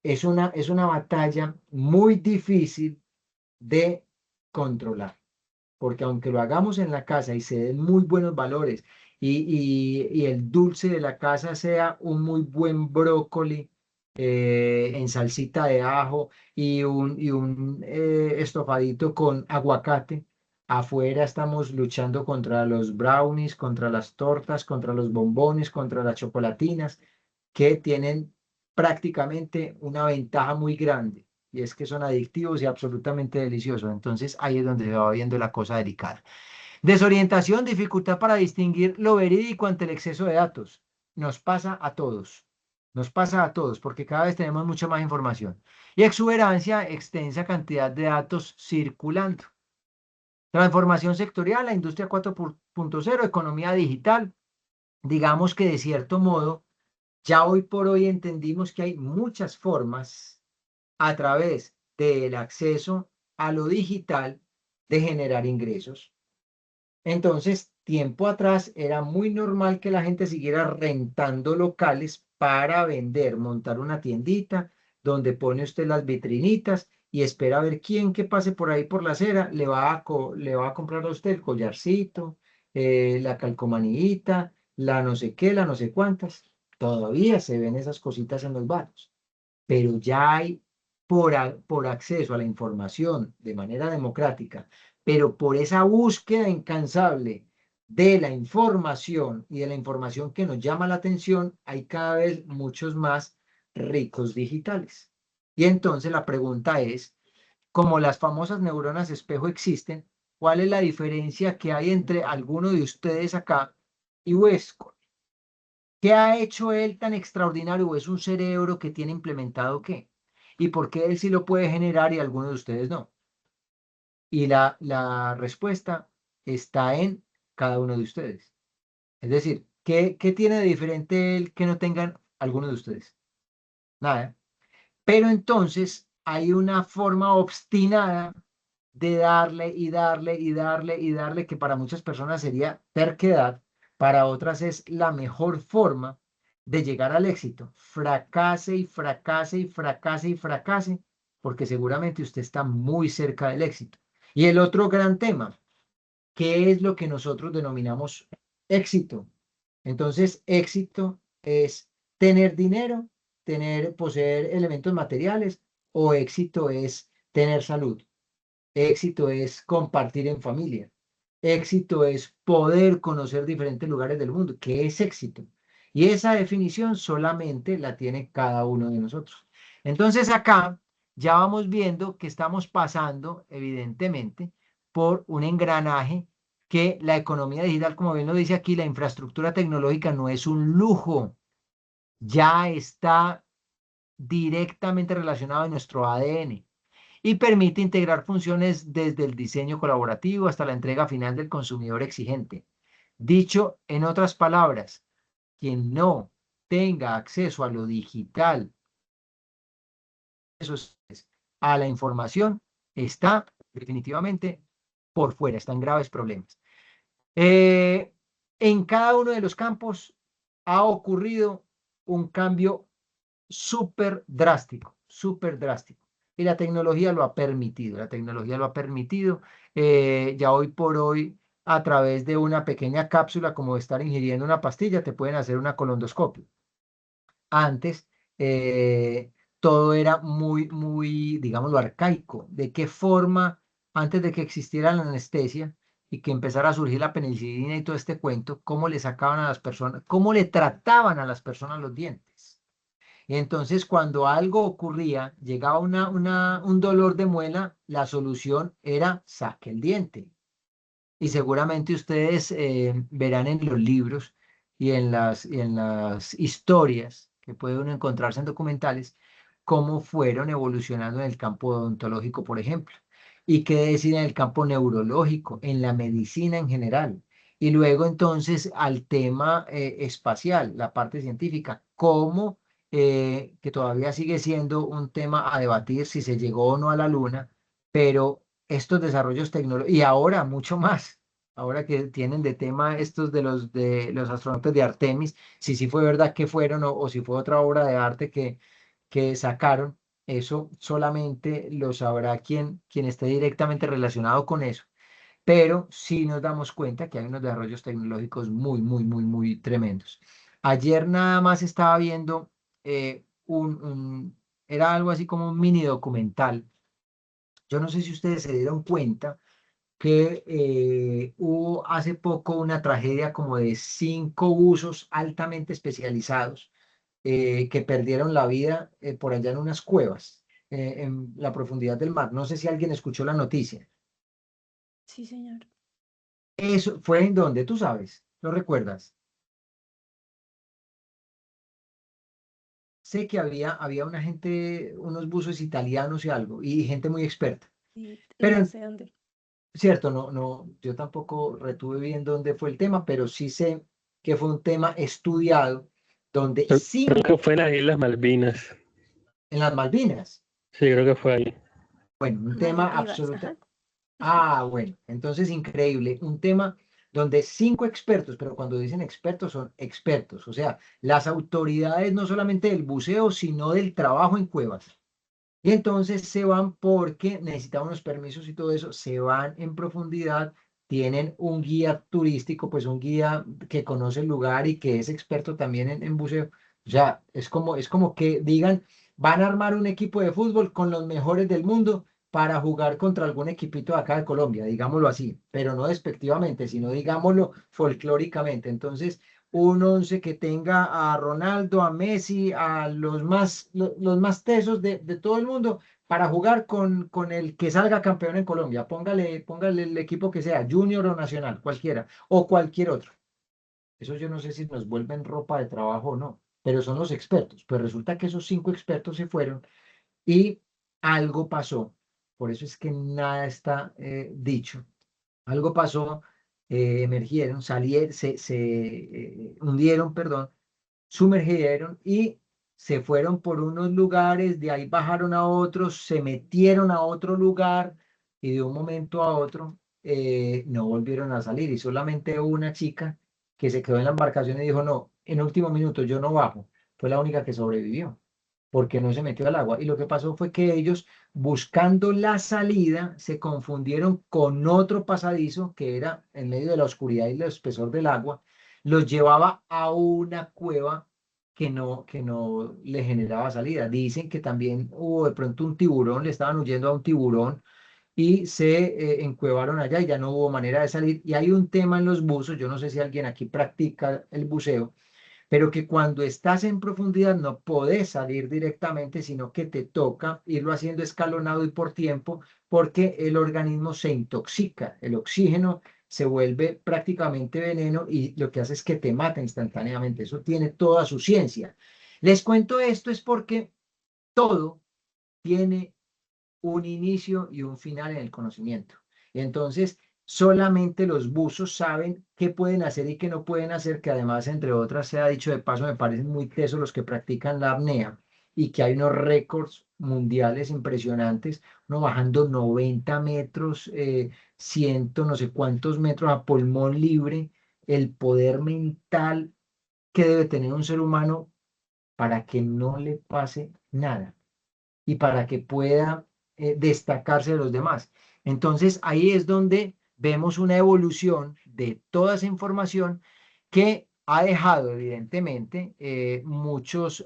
Speaker 1: es una batalla muy difícil de controlar, porque aunque lo hagamos en la casa y se den muy buenos valores y el dulce de la casa sea un muy buen brócoli en salsita de ajo y un estofadito con aguacate, afuera estamos luchando contra los brownies, contra las tortas, contra los bombones, contra las chocolatinas, que tienen prácticamente una ventaja muy grande, y es que son adictivos y absolutamente deliciosos. Entonces ahí es donde se va viendo la cosa delicada. Desorientación, dificultad para distinguir lo verídico ante el exceso de datos. Nos pasa a todos. Nos pasa a todos porque cada vez tenemos mucha más información. Y exuberancia, extensa cantidad de datos circulando. Transformación sectorial, la industria 4.0, economía digital. Digamos que de cierto modo, ya hoy por hoy entendimos que hay muchas formas a través del acceso a lo digital de generar ingresos. Entonces, tiempo atrás era muy normal que la gente siguiera rentando locales para vender, montar una tiendita donde pone usted las vitrinitas y espera a ver quién que pase por ahí por la acera le va a comprar a usted el collarcito, la calcomanillita, la no sé qué, la no sé cuántas. Todavía se ven esas cositas en los barrios, pero ya hay por acceso a la información de manera democrática, pero por esa búsqueda incansable de la información y de la información que nos llama la atención, hay cada vez muchos más ricos digitales. Y entonces la pregunta es, como las famosas neuronas espejo existen, ¿cuál es la diferencia que hay entre alguno de ustedes acá y Westcott? ¿Qué ha hecho él tan extraordinario? ¿O es un cerebro que tiene implementado qué? ¿Y por qué él sí lo puede generar y algunos de ustedes no? Y la respuesta está en cada uno de ustedes. Es decir, ¿qué tiene de diferente él que no tengan algunos de ustedes? Nada. Pero entonces hay una forma obstinada de darle y darle y darle y darle, que para muchas personas sería terquedad, para otras es la mejor forma de llegar al éxito. Fracase y fracase y fracase y fracase, porque seguramente usted está muy cerca del éxito. Y el otro gran tema, ¿qué es lo que nosotros denominamos éxito? Entonces, éxito es tener dinero, poseer elementos materiales, o éxito es tener salud. éxito es compartir en familia, éxito es poder conocer diferentes lugares del mundo. ¿Qué es éxito? Y esa definición solamente la tiene cada uno de nosotros. Entonces acá ya vamos viendo que estamos pasando, evidentemente, por un engranaje que la economía digital, como bien lo dice aquí, la infraestructura tecnológica no es un lujo, ya está directamente relacionado a nuestro ADN y permite integrar funciones desde el diseño colaborativo hasta la entrega final del consumidor exigente. Dicho en otras palabras, quien no tenga acceso a lo digital, a la información, está definitivamente por fuera, está en graves problemas. En cada uno de los campos ha ocurrido un cambio súper drástico, súper drástico. Y la tecnología lo ha permitido, la tecnología lo ha permitido. Ya hoy por hoy, a través de una pequeña cápsula, como estar ingiriendo una pastilla, te pueden hacer una colondoscopia. Antes, todo era muy, digámoslo, arcaico. ¿De qué forma, antes de que existiera la anestesia y que empezara a surgir la penicilina y todo este cuento, cómo le sacaban a las personas, cómo le trataban a las personas los dientes? Y entonces, cuando algo ocurría, llegaba un dolor de muela, la solución era saque el diente. Y seguramente ustedes verán en los libros y en las historias que puede uno encontrarse en documentales, cómo fueron evolucionando en el campo odontológico, por ejemplo, y qué decir en el campo neurológico, en la medicina en general. Y luego entonces al tema espacial, la parte científica, cómo, que todavía sigue siendo un tema a debatir si se llegó o no a la luna, pero estos desarrollos tecnológicos, y ahora mucho más, ahora que tienen de tema estos de los astronautas de Artemis, si sí fue verdad que fueron o si fue otra obra de arte que sacaron, eso solamente lo sabrá quien esté directamente relacionado con eso. Pero sí nos damos cuenta que hay unos desarrollos tecnológicos muy tremendos. Ayer nada más estaba viendo era algo así como un mini documental. Yo no sé si ustedes se dieron cuenta que hubo hace poco una tragedia como de 5 buzos altamente especializados que perdieron la vida por allá en unas cuevas en la profundidad del mar. No sé si alguien escuchó la noticia.
Speaker 2: Sí, señor.
Speaker 1: ¿Eso fue en dónde? ¿Tú sabes? ¿Lo recuerdas? Sé que había una gente, unos buzos italianos y algo, y gente muy experta.
Speaker 2: Sí,
Speaker 1: Pero
Speaker 2: no sé dónde.
Speaker 1: cierto, no, yo tampoco retuve bien dónde fue el tema, pero sí sé que fue un tema estudiado donde
Speaker 4: Creo que fue en las Islas Malvinas.
Speaker 1: en las Malvinas,
Speaker 4: Sí, creo que fue ahí.
Speaker 1: bueno, un tema
Speaker 2: Maldivas,
Speaker 1: absoluto.
Speaker 2: ajá.
Speaker 1: Bueno, entonces increíble, un tema donde 5 expertos, pero cuando dicen expertos son expertos, o sea, las autoridades no solamente del buceo, sino del trabajo en cuevas. Y entonces se van porque necesitan unos permisos y todo eso, se van en profundidad, tienen un guía turístico, pues un guía que conoce el lugar y que es experto también en buceo. O sea, es como que digan, van a armar un equipo de fútbol con los mejores del mundo para jugar contra algún equipito de acá de Colombia, digámoslo así, pero no despectivamente, sino digámoslo folclóricamente. Entonces, un once que tenga a Ronaldo, a Messi, a los más tesos de todo el mundo para jugar con el que salga campeón en Colombia. Póngale el equipo que sea, Junior o Nacional, cualquiera, o cualquier otro. Eso yo no sé si nos vuelven ropa de trabajo o no, pero son los expertos. Pues resulta que esos 5 expertos se fueron y algo pasó. Por eso es que nada está dicho. Algo pasó, emergieron, salieron, se hundieron, perdón, sumergieron y se fueron por unos lugares, de ahí bajaron a otros, se metieron a otro lugar y de un momento a otro no volvieron a salir. Y solamente una chica que se quedó en la embarcación y dijo, no, en último minuto yo no bajo. Fue la única que sobrevivió porque no se metió al agua. Y lo que pasó fue que ellos, buscando la salida, se confundieron con otro pasadizo que era en medio de la oscuridad y el espesor del agua, los llevaba a una cueva que no le generaba salida. Dicen que también hubo de pronto un tiburón, le estaban huyendo a un tiburón y se encuevaron allá y ya no hubo manera de salir. Y hay un tema en los buzos, yo no sé si alguien aquí practica el buceo, pero que cuando estás en profundidad no podés salir directamente, sino que te toca irlo haciendo escalonado y por tiempo, porque el organismo se intoxica, el oxígeno se vuelve prácticamente veneno y lo que hace es que te mata instantáneamente. Eso tiene toda su ciencia. Les cuento esto es porque todo tiene un inicio y un final en el conocimiento. Y entonces, solamente los buzos saben qué pueden hacer y qué no pueden hacer, que además, entre otras, se ha dicho de paso, me parecen muy tesos los que practican la apnea y que hay unos récords mundiales impresionantes, uno bajando 90 metros, ciento no sé cuántos metros a pulmón libre, el poder mental que debe tener un ser humano para que no le pase nada y para que pueda destacarse de los demás. Entonces ahí es donde vemos una evolución de toda esa información que ha dejado evidentemente muchos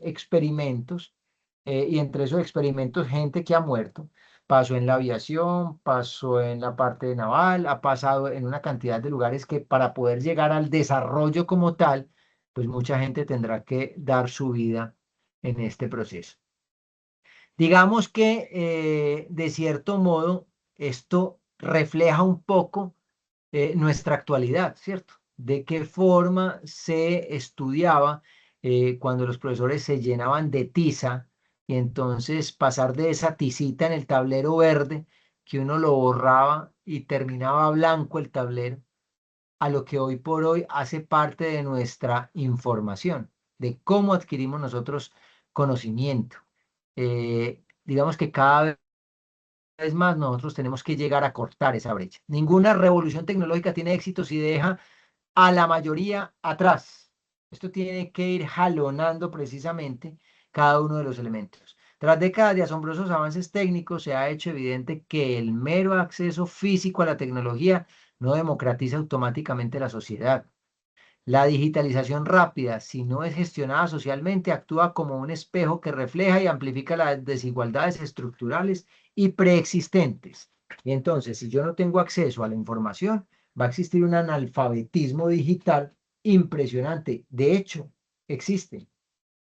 Speaker 1: experimentos y entre esos experimentos gente que ha muerto. Pasó en la aviación, pasó en la parte naval, ha pasado en una cantidad de lugares que para poder llegar al desarrollo como tal, pues mucha gente tendrá que dar su vida en este proceso. Digamos que de cierto modo esto refleja un poco nuestra actualidad, ¿cierto? De qué forma se estudiaba cuando los profesores se llenaban de tiza y entonces pasar de esa tisita en el tablero verde que uno lo borraba y terminaba blanco el tablero a lo que hoy por hoy hace parte de nuestra información, de cómo adquirimos nosotros conocimiento. Digamos que cada vez más nosotros tenemos que llegar a cortar esa brecha. Ninguna revolución tecnológica tiene éxito si deja a la mayoría atrás. Esto tiene que ir jalonando precisamente cada uno de los elementos. Tras décadas de asombrosos avances técnicos, se ha hecho evidente que el mero acceso físico a la tecnología no democratiza automáticamente la sociedad. La digitalización rápida, si no es gestionada socialmente, actúa como un espejo que refleja y amplifica las desigualdades estructurales y preexistentes. Y entonces, si yo no tengo acceso a la información, va a existir un analfabetismo digital impresionante. De hecho, existe.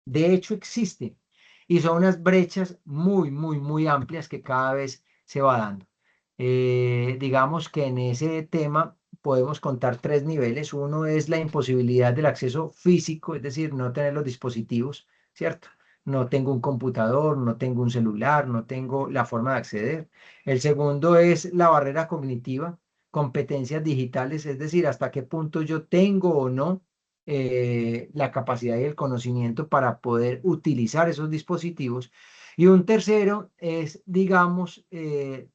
Speaker 1: De hecho, existe. Y son unas brechas muy amplias que cada vez se va dando. Digamos que en ese tema podemos contar tres niveles. Uno es la imposibilidad del acceso físico, es decir, no tener los dispositivos, ¿cierto? No tengo un computador, no tengo un celular, no tengo la forma de acceder. El segundo es la barrera cognitiva, competencias digitales, es decir, hasta qué punto yo tengo o no la capacidad y el conocimiento para poder utilizar esos dispositivos. Y un tercero es, digamos,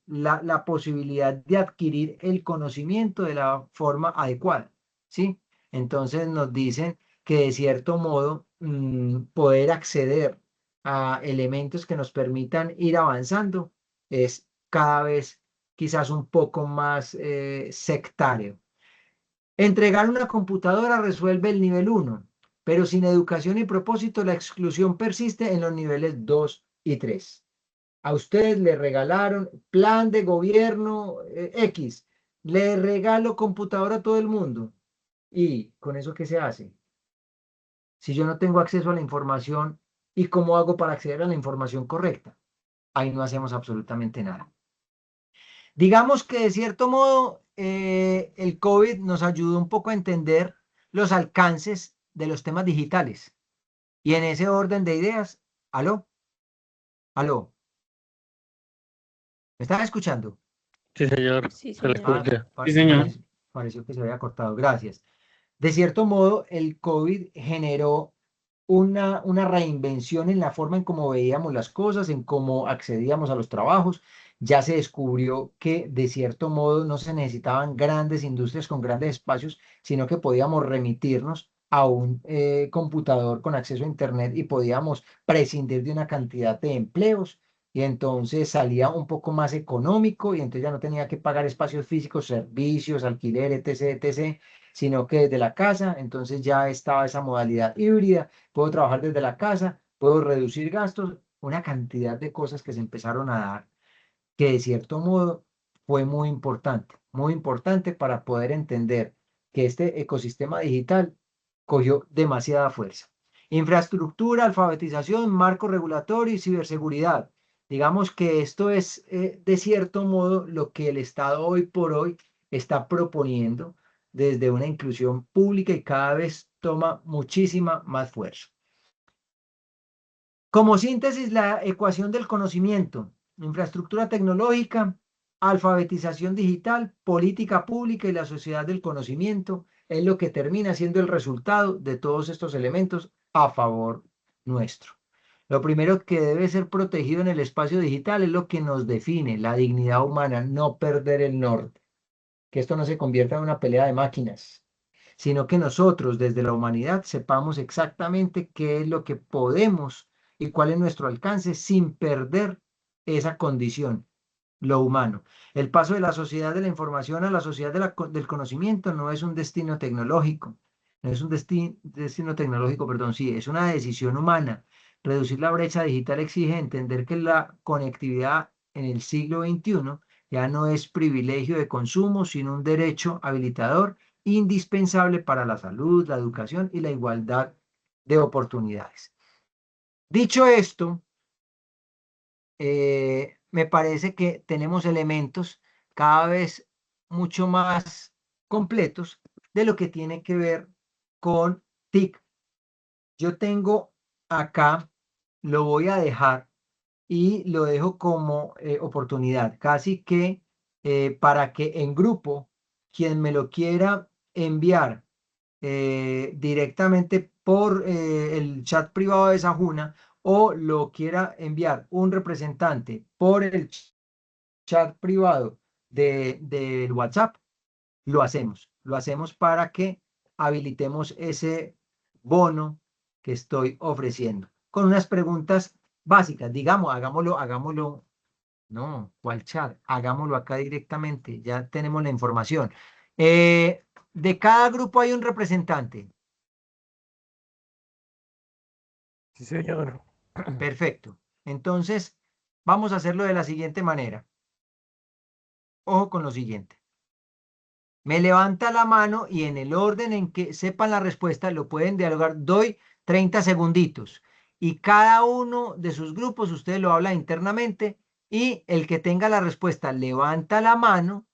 Speaker 1: la posibilidad de adquirir el conocimiento de la forma adecuada, ¿sí? Entonces nos dicen que de cierto modo poder acceder a elementos que nos permitan ir avanzando es cada vez quizás un poco más sectario. Entregar una computadora resuelve el nivel 1, pero sin educación y propósito la exclusión persiste en los niveles 2 y 3. A ustedes le regalaron plan de gobierno X, le regalo computadora a todo el mundo. ¿Y con eso qué se hace? Si yo no tengo acceso a la información, ¿y cómo hago para acceder a la información correcta? Ahí no hacemos absolutamente nada. Digamos que de cierto modo el COVID nos ayudó un poco a entender los alcances de los temas digitales. Y en ese orden de ideas, aló, aló, ¿me están escuchando?
Speaker 4: Sí, señor.
Speaker 2: Sí,
Speaker 4: Se le
Speaker 2: señor.
Speaker 4: escucha.
Speaker 7: Sí, señor.
Speaker 1: Pareció que se había cortado, gracias. De cierto modo, el COVID generó una reinvención en la forma en cómo veíamos las cosas, en cómo accedíamos a los trabajos. Ya se descubrió que de cierto modo no se necesitaban grandes industrias con grandes espacios, sino que podíamos remitirnos a un computador con acceso a Internet y podíamos prescindir de una cantidad de empleos. Y entonces salía un poco más económico y entonces ya no tenía que pagar espacios físicos, servicios, alquiler, etc., sino que desde la casa, entonces ya estaba esa modalidad híbrida, puedo trabajar desde la casa, puedo reducir gastos, una cantidad de cosas que se empezaron a dar. que de cierto modo fue muy importante para poder entender que este ecosistema digital cogió demasiada fuerza. Infraestructura, alfabetización, marco regulatorio y ciberseguridad. Digamos que esto es, de cierto modo, lo que el Estado hoy por hoy está proponiendo desde una inclusión pública y cada vez toma muchísima más fuerza. Como síntesis, la ecuación del conocimiento, infraestructura tecnológica, alfabetización digital, política pública y la sociedad del conocimiento es lo que termina siendo el resultado de todos estos elementos a favor nuestro. Lo primero que debe ser protegido en el espacio digital es lo que nos define, la dignidad humana, no perder el norte, que esto no se convierta en una pelea de máquinas, sino que nosotros desde la humanidad sepamos exactamente qué es lo que podemos y cuál es nuestro alcance sin perder esa condición, lo humano. El paso de la sociedad de la información a la sociedad del conocimiento no es un destino tecnológico, no es un destino tecnológico, perdón, sí, es una decisión humana. Reducir la brecha digital exige entender que la conectividad en el siglo XXI ya no es privilegio de consumo, sino un derecho habilitador indispensable para la salud, la educación y la igualdad de oportunidades. Dicho esto, me parece que tenemos elementos cada vez mucho más completos de lo que tiene que ver con TIC. Yo tengo acá, lo voy a dejar y lo dejo como oportunidad, casi que para que en grupo, quien me lo quiera enviar directamente por el chat privado de Sajuna o lo quiera enviar un representante por el chat privado del WhatsApp, lo hacemos. Lo hacemos para que habilitemos ese bono que estoy ofreciendo con unas preguntas básicas. Digamos, hagámoslo. No, ¿cuál chat? Hagámoslo acá directamente. Ya tenemos la información. De cada grupo hay un representante.
Speaker 4: Sí, señor.
Speaker 1: Perfecto. Entonces, vamos a hacerlo de la siguiente manera. Ojo con lo siguiente. Me levanta la mano y en el orden en que sepan la respuesta lo pueden dialogar. Doy 30 segunditos y cada uno de sus grupos usted lo habla internamente y el que tenga la respuesta levanta la mano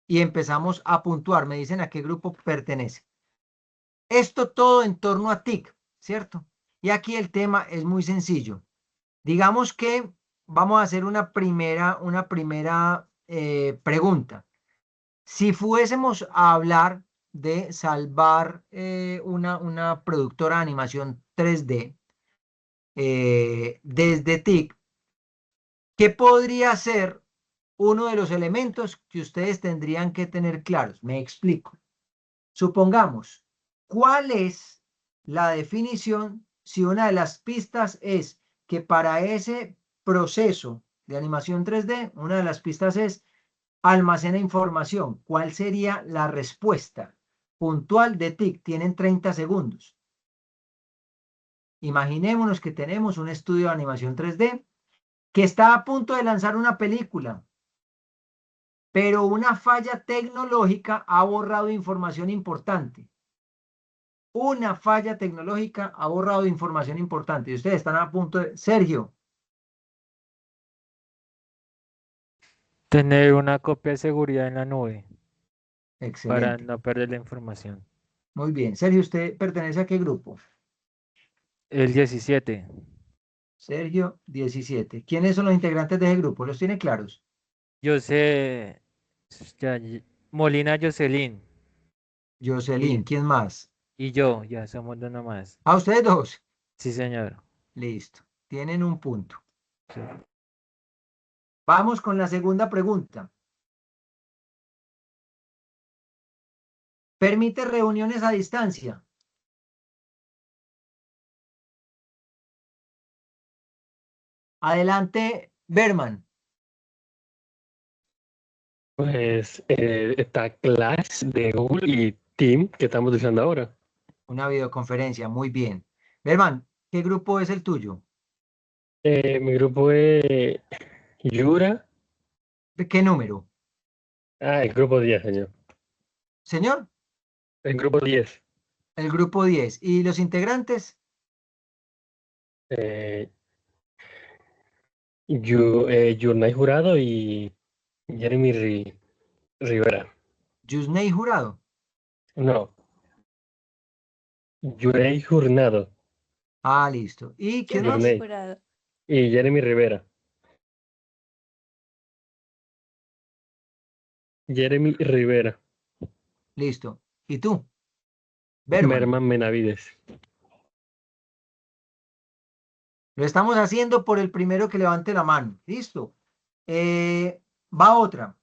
Speaker 1: y empezamos a puntuar. Me dicen a qué grupo pertenece. Esto todo en torno a TIC, ¿cierto? Y aquí el tema es muy sencillo. Digamos que vamos a hacer una primera pregunta. Si fuésemos a hablar de salvar una productora de animación 3D desde TIC, ¿qué podría ser uno de los elementos que ustedes tendrían que tener claros? Me explico. Supongamos, ¿cuál es la definición si una de las pistas es que para ese proceso de animación 3D, una de las pistas es almacena información? ¿Cuál sería la respuesta puntual de TIC? Tienen 30 segundos. Imaginémonos que tenemos un estudio de animación 3D que está a punto de lanzar una película, pero una falla tecnológica ha borrado información importante. Una falla tecnológica ha borrado información importante y ustedes están a punto de... Sergio,
Speaker 3: Tener una copia de seguridad en la nube para
Speaker 1: excelente.
Speaker 3: no perder la información.
Speaker 1: Muy bien. Sergio, ¿usted pertenece a qué grupo?
Speaker 3: El 17.
Speaker 1: Sergio, 17. ¿Quiénes son los integrantes de ese grupo? ¿Los tiene claros?
Speaker 3: Yo sé, Molina Jocelyn
Speaker 1: Jocelyn,
Speaker 3: y,
Speaker 1: ¿quién más?
Speaker 3: y yo, ya somos dos nomás.
Speaker 1: Ah, ustedes dos.
Speaker 3: Sí, señor.
Speaker 1: Listo. Tienen un punto.
Speaker 3: Sí.
Speaker 1: Vamos con la segunda pregunta. ¿Permite reuniones a distancia? Adelante, Berman.
Speaker 4: Pues está Clash de Google y Team que estamos usando ahora.
Speaker 1: Una videoconferencia, muy bien. Berman, ¿qué grupo es el tuyo?
Speaker 4: Mi grupo es Yura
Speaker 1: ¿De qué número?
Speaker 4: El grupo 10, señor.
Speaker 1: Señor,
Speaker 4: El grupo 10.
Speaker 1: el grupo 10. ¿Y los integrantes?
Speaker 4: Eh, Yurnay Jurado y Jeremy Rivera.
Speaker 1: Yusney Jurado.
Speaker 4: No, Yurey Jurnado.
Speaker 1: Ah, listo. ¿Y quién
Speaker 2: Yurney
Speaker 1: más?
Speaker 4: Yurnay.
Speaker 2: Jurado.
Speaker 4: Y Jeremy Rivera. Jeremy Rivera.
Speaker 1: Listo. ¿Y tú? Berman.
Speaker 4: Merman Benavides.
Speaker 1: Lo estamos haciendo por el primero que levante la mano. Listo. Va otra.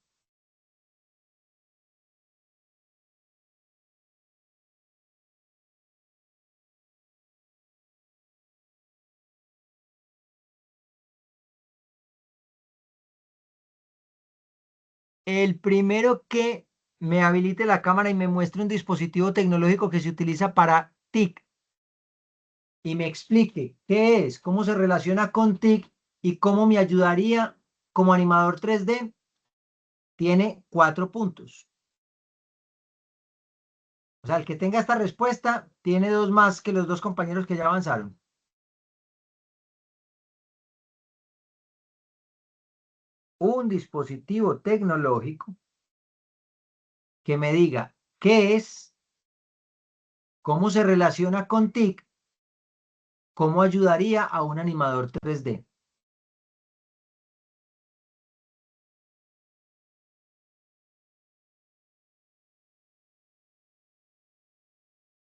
Speaker 1: El primero que me habilite la cámara y me muestre un dispositivo tecnológico que se utiliza para TIC y me explique qué es, cómo se relaciona con TIC y cómo me ayudaría como animador 3D, tiene 4 puntos. O sea, el que tenga esta respuesta tiene 2 más que los 2 compañeros que ya avanzaron. Un dispositivo tecnológico que me diga qué es, cómo se relaciona con TIC, cómo ayudaría a un animador 3D.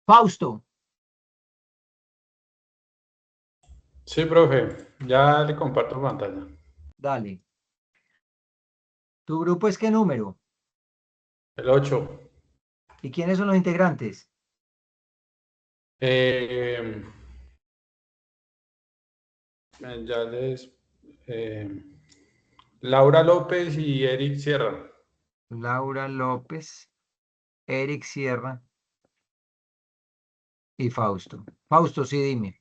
Speaker 1: Fausto,
Speaker 7: Sí, profe, ya le comparto pantalla.
Speaker 1: dale. ¿Tu grupo es qué número?
Speaker 7: El 8.
Speaker 1: ¿Y quiénes son los integrantes?
Speaker 7: Eh, ya les... eh, Laura López y Eric Sierra.
Speaker 1: Laura López, Eric Sierra y Fausto. Fausto, sí, dime.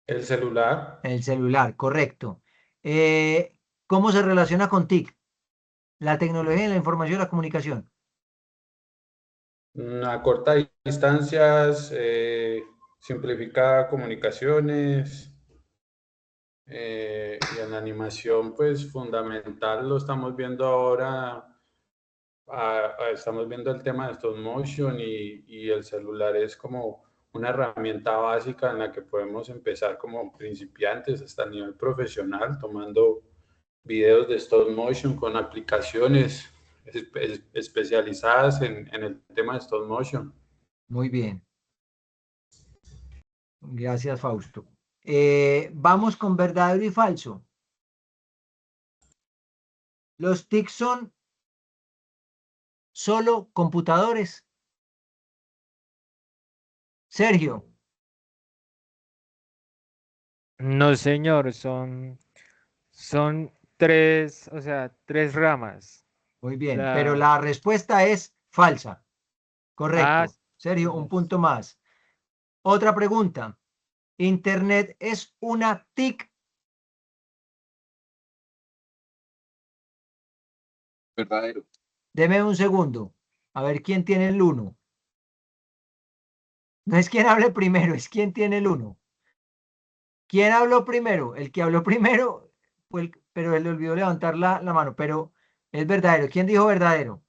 Speaker 7: El celular,
Speaker 1: El celular, correcto. ¿Cómo se relaciona con TIC? La tecnología de la información y la comunicación.
Speaker 7: a corta distancias, simplifica comunicaciones y en animación, pues fundamental, lo estamos viendo ahora. Estamos viendo el tema de stop motion y el celular es como una herramienta básica en la que podemos empezar como principiantes hasta el nivel profesional, tomando videos de stop motion con aplicaciones especializadas en el tema de stop motion.
Speaker 1: Muy bien. Gracias, Fausto. Vamos con verdadero y falso. Los TIC son solo computadores. Sergio,
Speaker 3: No, señor, son tres, o sea, tres ramas.
Speaker 1: muy bien, pero
Speaker 3: La,
Speaker 1: la respuesta es falsa.
Speaker 3: ah,
Speaker 1: Correcto. Sergio, un
Speaker 3: no,
Speaker 1: punto más. Otra pregunta. ¿Internet es una TIC?
Speaker 5: Verdadero.
Speaker 1: Deme un segundo. A ver quién tiene el 1. No es quien hable primero, es quien tiene el 1. ¿Quién habló primero? El que habló primero, pero él le olvidó levantar la mano, pero es verdadero. ¿Quién dijo verdadero?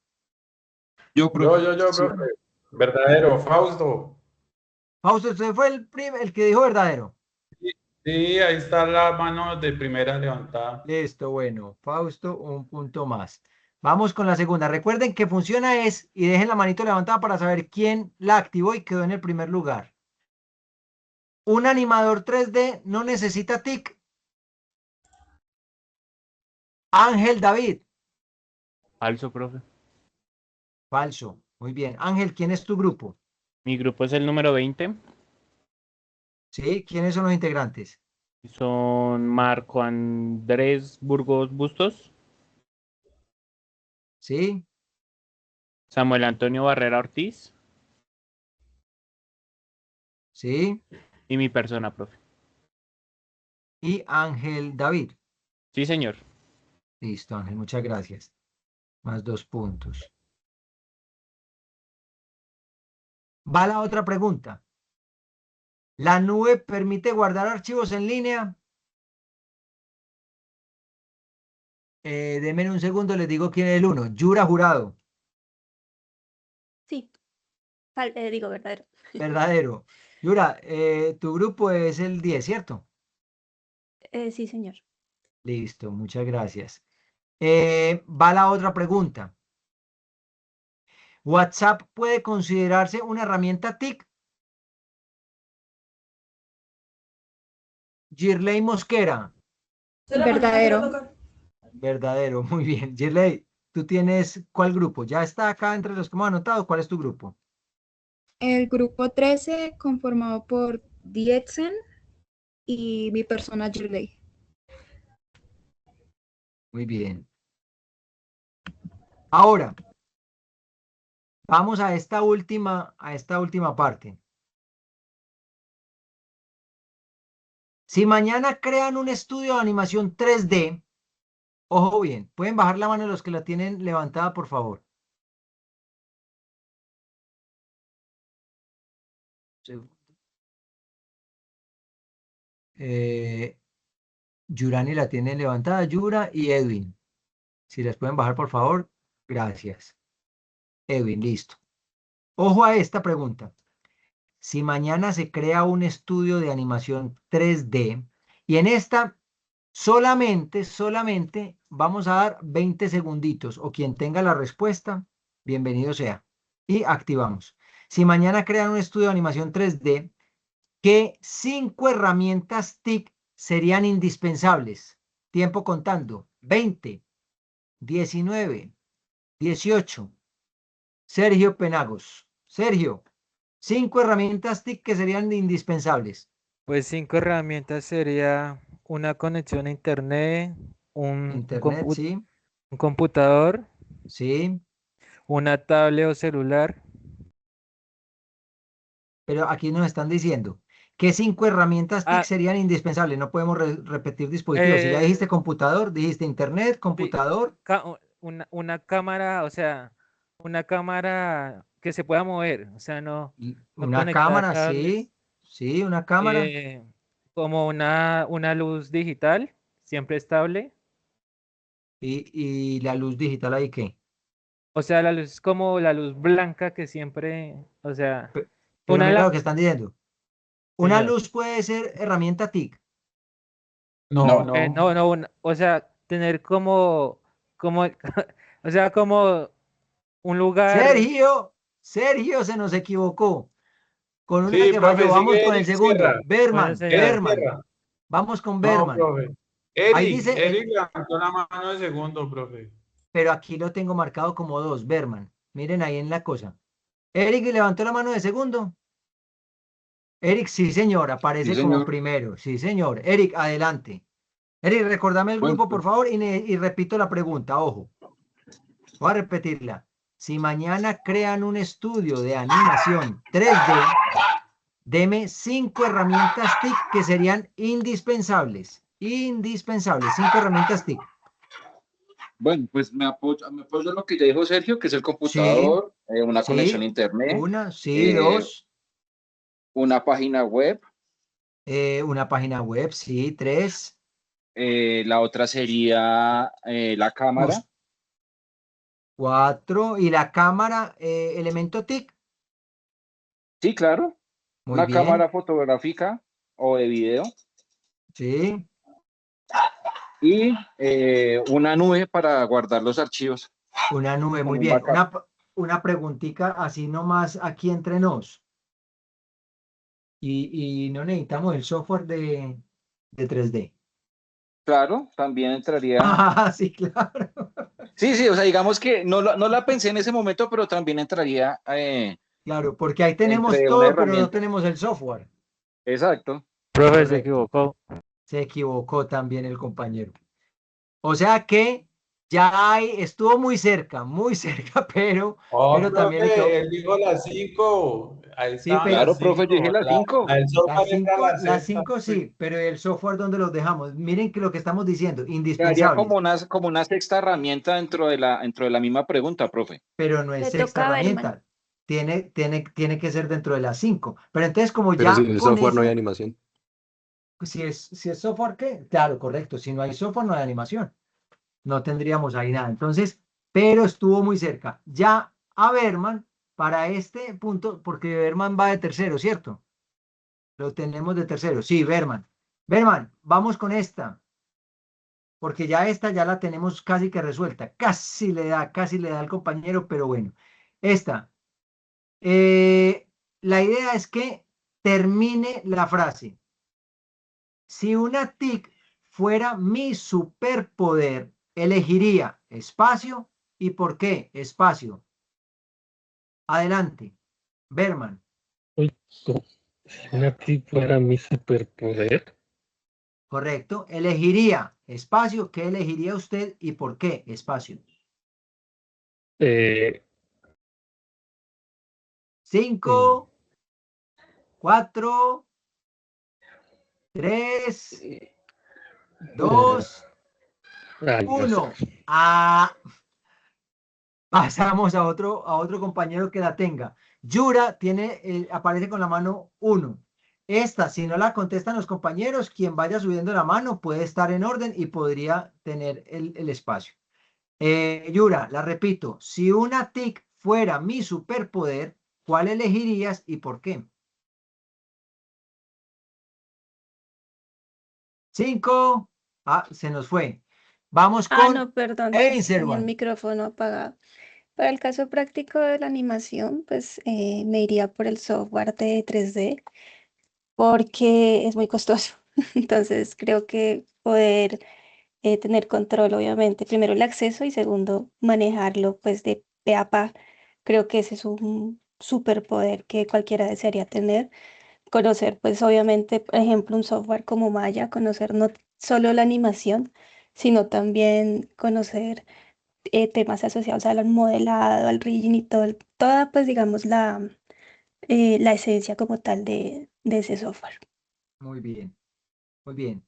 Speaker 5: Yo, profe. Sí.
Speaker 7: Profe. Verdadero, Fausto.
Speaker 1: Fausto, usted fue el que dijo verdadero.
Speaker 7: Sí, ahí está la mano de primera levantada.
Speaker 1: Listo, bueno. Fausto, un punto más. Vamos con la segunda. Recuerden que funciona es, y dejen la manito levantada para saber quién la activó y quedó en el primer lugar. Un animador 3D no necesita TIC. Ángel David.
Speaker 8: Falso, profe.
Speaker 1: Falso. Muy bien. Ángel, ¿quién es tu grupo?
Speaker 8: Mi grupo es el número 20.
Speaker 1: ¿Sí? ¿Quiénes son los integrantes?
Speaker 8: Son Marco Andrés Burgos Bustos,
Speaker 1: ¿Sí?
Speaker 8: Samuel Antonio Barrera Ortiz
Speaker 1: ¿Sí?
Speaker 8: y mi persona, profe.
Speaker 1: Y Ángel David.
Speaker 8: Sí, señor.
Speaker 1: Listo, Ángel, muchas gracias. Más 2 puntos. Va la otra pregunta. ¿La nube permite guardar archivos en línea? Denme un segundo, les digo quién es el uno. Yura Jurado.
Speaker 2: Sí. Digo verdadero.
Speaker 1: Verdadero. Yura, tu grupo es el 10, ¿cierto?
Speaker 2: Sí, señor.
Speaker 1: Listo, muchas gracias. Va la otra pregunta. ¿WhatsApp puede considerarse una herramienta TIC? Girley Mosquera.
Speaker 6: Verdadero.
Speaker 1: Verdadero, muy bien. Girley, ¿tú tienes cuál grupo? ¿Ya está acá entre los que hemos anotado? ¿Cuál es tu grupo?
Speaker 6: El grupo 13, conformado por Dietzen y mi persona Girley.
Speaker 1: Muy bien. Ahora, vamos a esta última parte. Si mañana crean un estudio de animación 3D, ojo bien, pueden bajar la mano los que la tienen levantada, por favor. Yurani la tiene levantada, Yura y Edwin. Si les pueden bajar, por favor. Gracias. Edwin, listo. Ojo a esta pregunta. Si mañana se crea un estudio de animación 3D y en esta solamente vamos a dar 20 segunditos o quien tenga la respuesta, bienvenido sea. Y activamos. Si mañana crean un estudio de animación 3D, ¿qué 5 herramientas TIC serían indispensables? Tiempo contando. 20, 19, 18. Sergio Penagos. Sergio, 5 herramientas TIC que serían indispensables.
Speaker 3: Pues 5 herramientas sería una conexión a internet,
Speaker 1: Internet, sí,
Speaker 3: un computador,
Speaker 1: sí.
Speaker 3: una tablet o celular.
Speaker 1: Pero aquí nos están diciendo que 5 herramientas TIC
Speaker 3: Ah,
Speaker 1: serían indispensables. No podemos repetir dispositivos. Si ya
Speaker 3: eh,
Speaker 1: dijiste computador, dijiste internet,
Speaker 3: sí,
Speaker 1: computador
Speaker 3: una cámara, o sea, una cámara que se pueda mover, o sea,
Speaker 1: y
Speaker 3: no
Speaker 1: una
Speaker 3: conectada a
Speaker 1: cámara,
Speaker 3: cables,
Speaker 1: sí, sí, una cámara.
Speaker 3: eh, como una luz digital, siempre estable.
Speaker 1: Y la luz digital ahí, ¿qué?
Speaker 3: O sea, la luz es como la luz blanca que siempre, o sea,
Speaker 1: Pero
Speaker 3: una
Speaker 1: mira lo
Speaker 3: la,
Speaker 1: que están diciendo. Una
Speaker 3: señor.
Speaker 1: luz puede ser herramienta TIC.
Speaker 7: No,
Speaker 3: No, o sea, tener como, o sea, como un lugar,
Speaker 1: Sergio se nos equivocó. Con una
Speaker 7: sí,
Speaker 1: que falló,
Speaker 7: profe,
Speaker 1: vamos
Speaker 7: sigue
Speaker 1: con el
Speaker 7: Eric Sierra.
Speaker 1: segundo.
Speaker 3: bueno,
Speaker 7: Eric
Speaker 3: señor,
Speaker 1: Berman.
Speaker 7: Sierra.
Speaker 1: Vamos con
Speaker 7: No,
Speaker 1: Berman.
Speaker 7: profe.
Speaker 1: Ahí
Speaker 7: Eric,
Speaker 1: dice,
Speaker 7: Eric levantó la mano de segundo, profe.
Speaker 1: pero aquí lo tengo marcado como 2, Berman. Miren ahí en la cosa. Eric levantó la mano de segundo. Eric, sí, señor,
Speaker 9: Sí,
Speaker 1: aparece como
Speaker 9: señor.
Speaker 1: primero. Sí, señor. Eric, adelante. Eric, recordame el
Speaker 9: Bueno,
Speaker 1: grupo, por favor, y repito la pregunta. Ojo, voy a repetirla. Si mañana crean un estudio de animación 3D, deme 5 herramientas TIC que serían indispensables. Indispensables, 5 herramientas TIC.
Speaker 9: bueno, pues me apoyo en lo que ya dijo Sergio, que es el
Speaker 1: Sí,
Speaker 9: computador, una conexión a
Speaker 1: sí,
Speaker 9: internet,
Speaker 1: una, sí,
Speaker 9: eh,
Speaker 1: 2,
Speaker 9: una página web,
Speaker 1: una página web, sí, 3,
Speaker 9: la otra sería la cámara.
Speaker 1: 4, y la cámara, elemento TIC.
Speaker 9: Sí, claro,
Speaker 1: Muy
Speaker 9: una
Speaker 1: bien,
Speaker 9: cámara fotográfica o de video
Speaker 1: sí,
Speaker 9: y una nube para guardar los archivos
Speaker 1: una nube, muy
Speaker 9: como un
Speaker 1: bien.
Speaker 9: backup.
Speaker 1: Una preguntita así nomás aquí entre nos. Y no necesitamos el software de 3D.
Speaker 9: Claro, también entraría.
Speaker 1: Ah, sí, claro.
Speaker 9: Sí, sí, o sea, digamos que no la pensé en ese momento, pero también entraría
Speaker 1: Claro, porque ahí tenemos
Speaker 9: entre una
Speaker 1: todo, pero no
Speaker 9: herramienta.
Speaker 1: tenemos el software.
Speaker 9: Exacto.
Speaker 3: profe, se
Speaker 1: Correcto.
Speaker 3: equivocó.
Speaker 1: Se equivocó también el compañero. O sea que Ya hay, estuvo muy cerca, pero también le quedó.
Speaker 7: Profe, él dijo las 5. Ahí
Speaker 1: Sí,
Speaker 7: estaban
Speaker 1: pero
Speaker 9: Claro,
Speaker 7: las
Speaker 9: profe, yo
Speaker 7: 5.
Speaker 9: dije las 5.
Speaker 7: El
Speaker 1: las
Speaker 7: software era
Speaker 1: 5,
Speaker 7: la
Speaker 1: las
Speaker 7: sexta.
Speaker 1: 5 sí, pero el software, ¿dónde los dejamos? Miren que lo que estamos diciendo,
Speaker 9: Quedaría
Speaker 1: indispensables,
Speaker 9: como una sexta herramienta dentro de la misma pregunta, profe.
Speaker 1: pero no es
Speaker 2: Le
Speaker 1: sexta
Speaker 2: toca a Berman.
Speaker 1: herramienta. Tiene que ser dentro de las 5. Pero entonces, como
Speaker 5: Pero sin
Speaker 1: ya
Speaker 5: el
Speaker 1: con
Speaker 5: software no hay
Speaker 1: esa,
Speaker 5: animación.
Speaker 1: si es software, ¿qué? Claro, correcto. Si no hay software, no hay animación. No tendríamos ahí nada. Entonces, pero estuvo muy cerca. Ya a Berman, para este punto, porque Berman va de tercero, ¿cierto? Lo tenemos de tercero. Sí, Berman. Berman, vamos con esta, porque ya esta ya la tenemos casi que resuelta. Casi le da al compañero, pero bueno. Esta. eh, la idea es que termine la frase. Si una TIC fuera mi superpoder, elegiría espacio. ¿Y por qué espacio? Adelante, Berman.
Speaker 4: Uy, si una TIC fuera mi superpoder,
Speaker 1: Correcto. Elegiría espacio. ¿Qué elegiría usted y por qué espacio?
Speaker 4: eh,
Speaker 1: 5, 4, 3, 2,
Speaker 4: ay, no sé.
Speaker 1: 1. Pasamos a otro compañero que la tenga. Yura aparece con la mano 1. Esta, si no la contestan los compañeros, quien vaya subiendo la mano puede estar en orden y podría tener el espacio. Yura, la repito, si una TIC fuera mi superpoder, ¿cuál elegirías y por qué? 5. Se nos fue. Vamos con
Speaker 2: No, perdón. Tenía el
Speaker 1: Einserwan.
Speaker 2: micrófono apagado. Para el caso práctico de la animación, pues me iría por el software de 3D porque es muy costoso. Entonces creo que poder tener control, obviamente, primero el acceso y segundo manejarlo pues de pe a pa. Creo que ese es un superpoder que cualquiera desearía tener. Conocer pues obviamente, por ejemplo, un software como Maya, conocer no solo la animación, sino también conocer temas asociados al modelado, al rigging y toda pues digamos la esencia como tal de ese software.
Speaker 1: Muy bien, muy bien.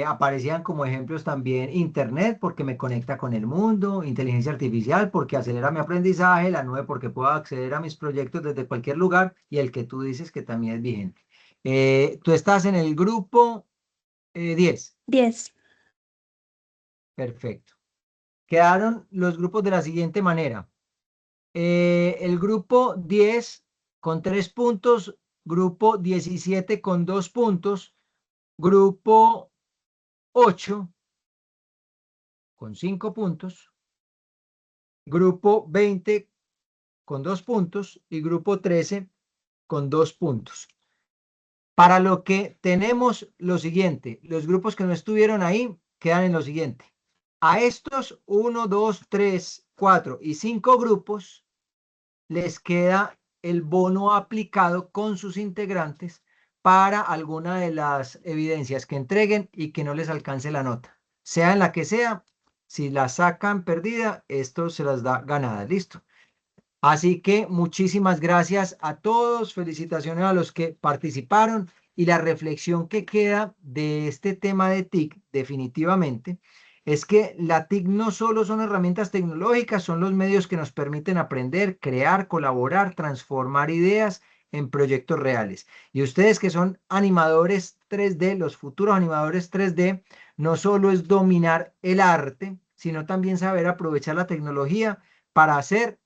Speaker 1: Aparecían como ejemplos también Internet porque me conecta con el mundo, inteligencia artificial porque acelera mi aprendizaje, la nube porque puedo acceder a mis proyectos desde cualquier lugar y el que tú dices que también es vigente. Tú estás en el grupo 10.
Speaker 2: 10.
Speaker 1: Perfecto. Quedaron los grupos de la siguiente manera. El grupo 10 con 3 puntos, grupo 17 con 2 puntos, grupo 8 con 5 puntos, grupo 20 con 2 puntos y grupo 13 con 2 puntos. Para lo que tenemos lo siguiente, los grupos que no estuvieron ahí quedan en lo siguiente. A estos 1, 2, 3, 4 y 5 grupos les queda el bono aplicado con sus integrantes para alguna de las evidencias que entreguen y que no les alcance la nota. Sea en la que sea, si la sacan perdida, esto se las da ganada. Listo. Así que muchísimas gracias a todos, felicitaciones a los que participaron y la reflexión que queda de este tema de TIC definitivamente es que la TIC no solo son herramientas tecnológicas, son los medios que nos permiten aprender, crear, colaborar, transformar ideas en proyectos reales. Y ustedes que son animadores 3D, los futuros animadores 3D, no solo es dominar el arte, sino también saber aprovechar la tecnología para hacer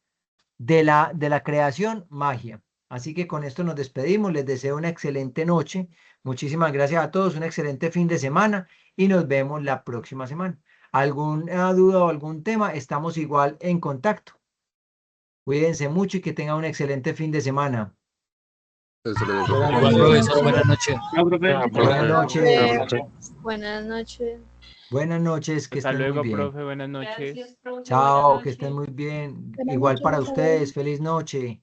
Speaker 1: de la creación magia. Así que con esto nos despedimos, les deseo una excelente noche, muchísimas gracias a todos, un excelente fin de semana y nos vemos la próxima semana. ¿Alguna duda o algún tema? Estamos igual en contacto. Cuídense mucho y que tengan un excelente fin de semana.
Speaker 5: Hasta luego, profe.
Speaker 7: Buenas
Speaker 10: Igual,
Speaker 7: noches.
Speaker 10: profesor, buenas noches.
Speaker 1: Buenas noches.
Speaker 6: Buenas noches.
Speaker 1: Buenas noches, que
Speaker 8: Hasta
Speaker 1: estén muy
Speaker 8: luego,
Speaker 1: bien.
Speaker 8: profe, buenas noches.
Speaker 1: Chao, que estén muy bien.
Speaker 6: Buenas
Speaker 1: Igual
Speaker 6: noches,
Speaker 1: para
Speaker 6: hasta luego.
Speaker 1: ustedes, feliz noche.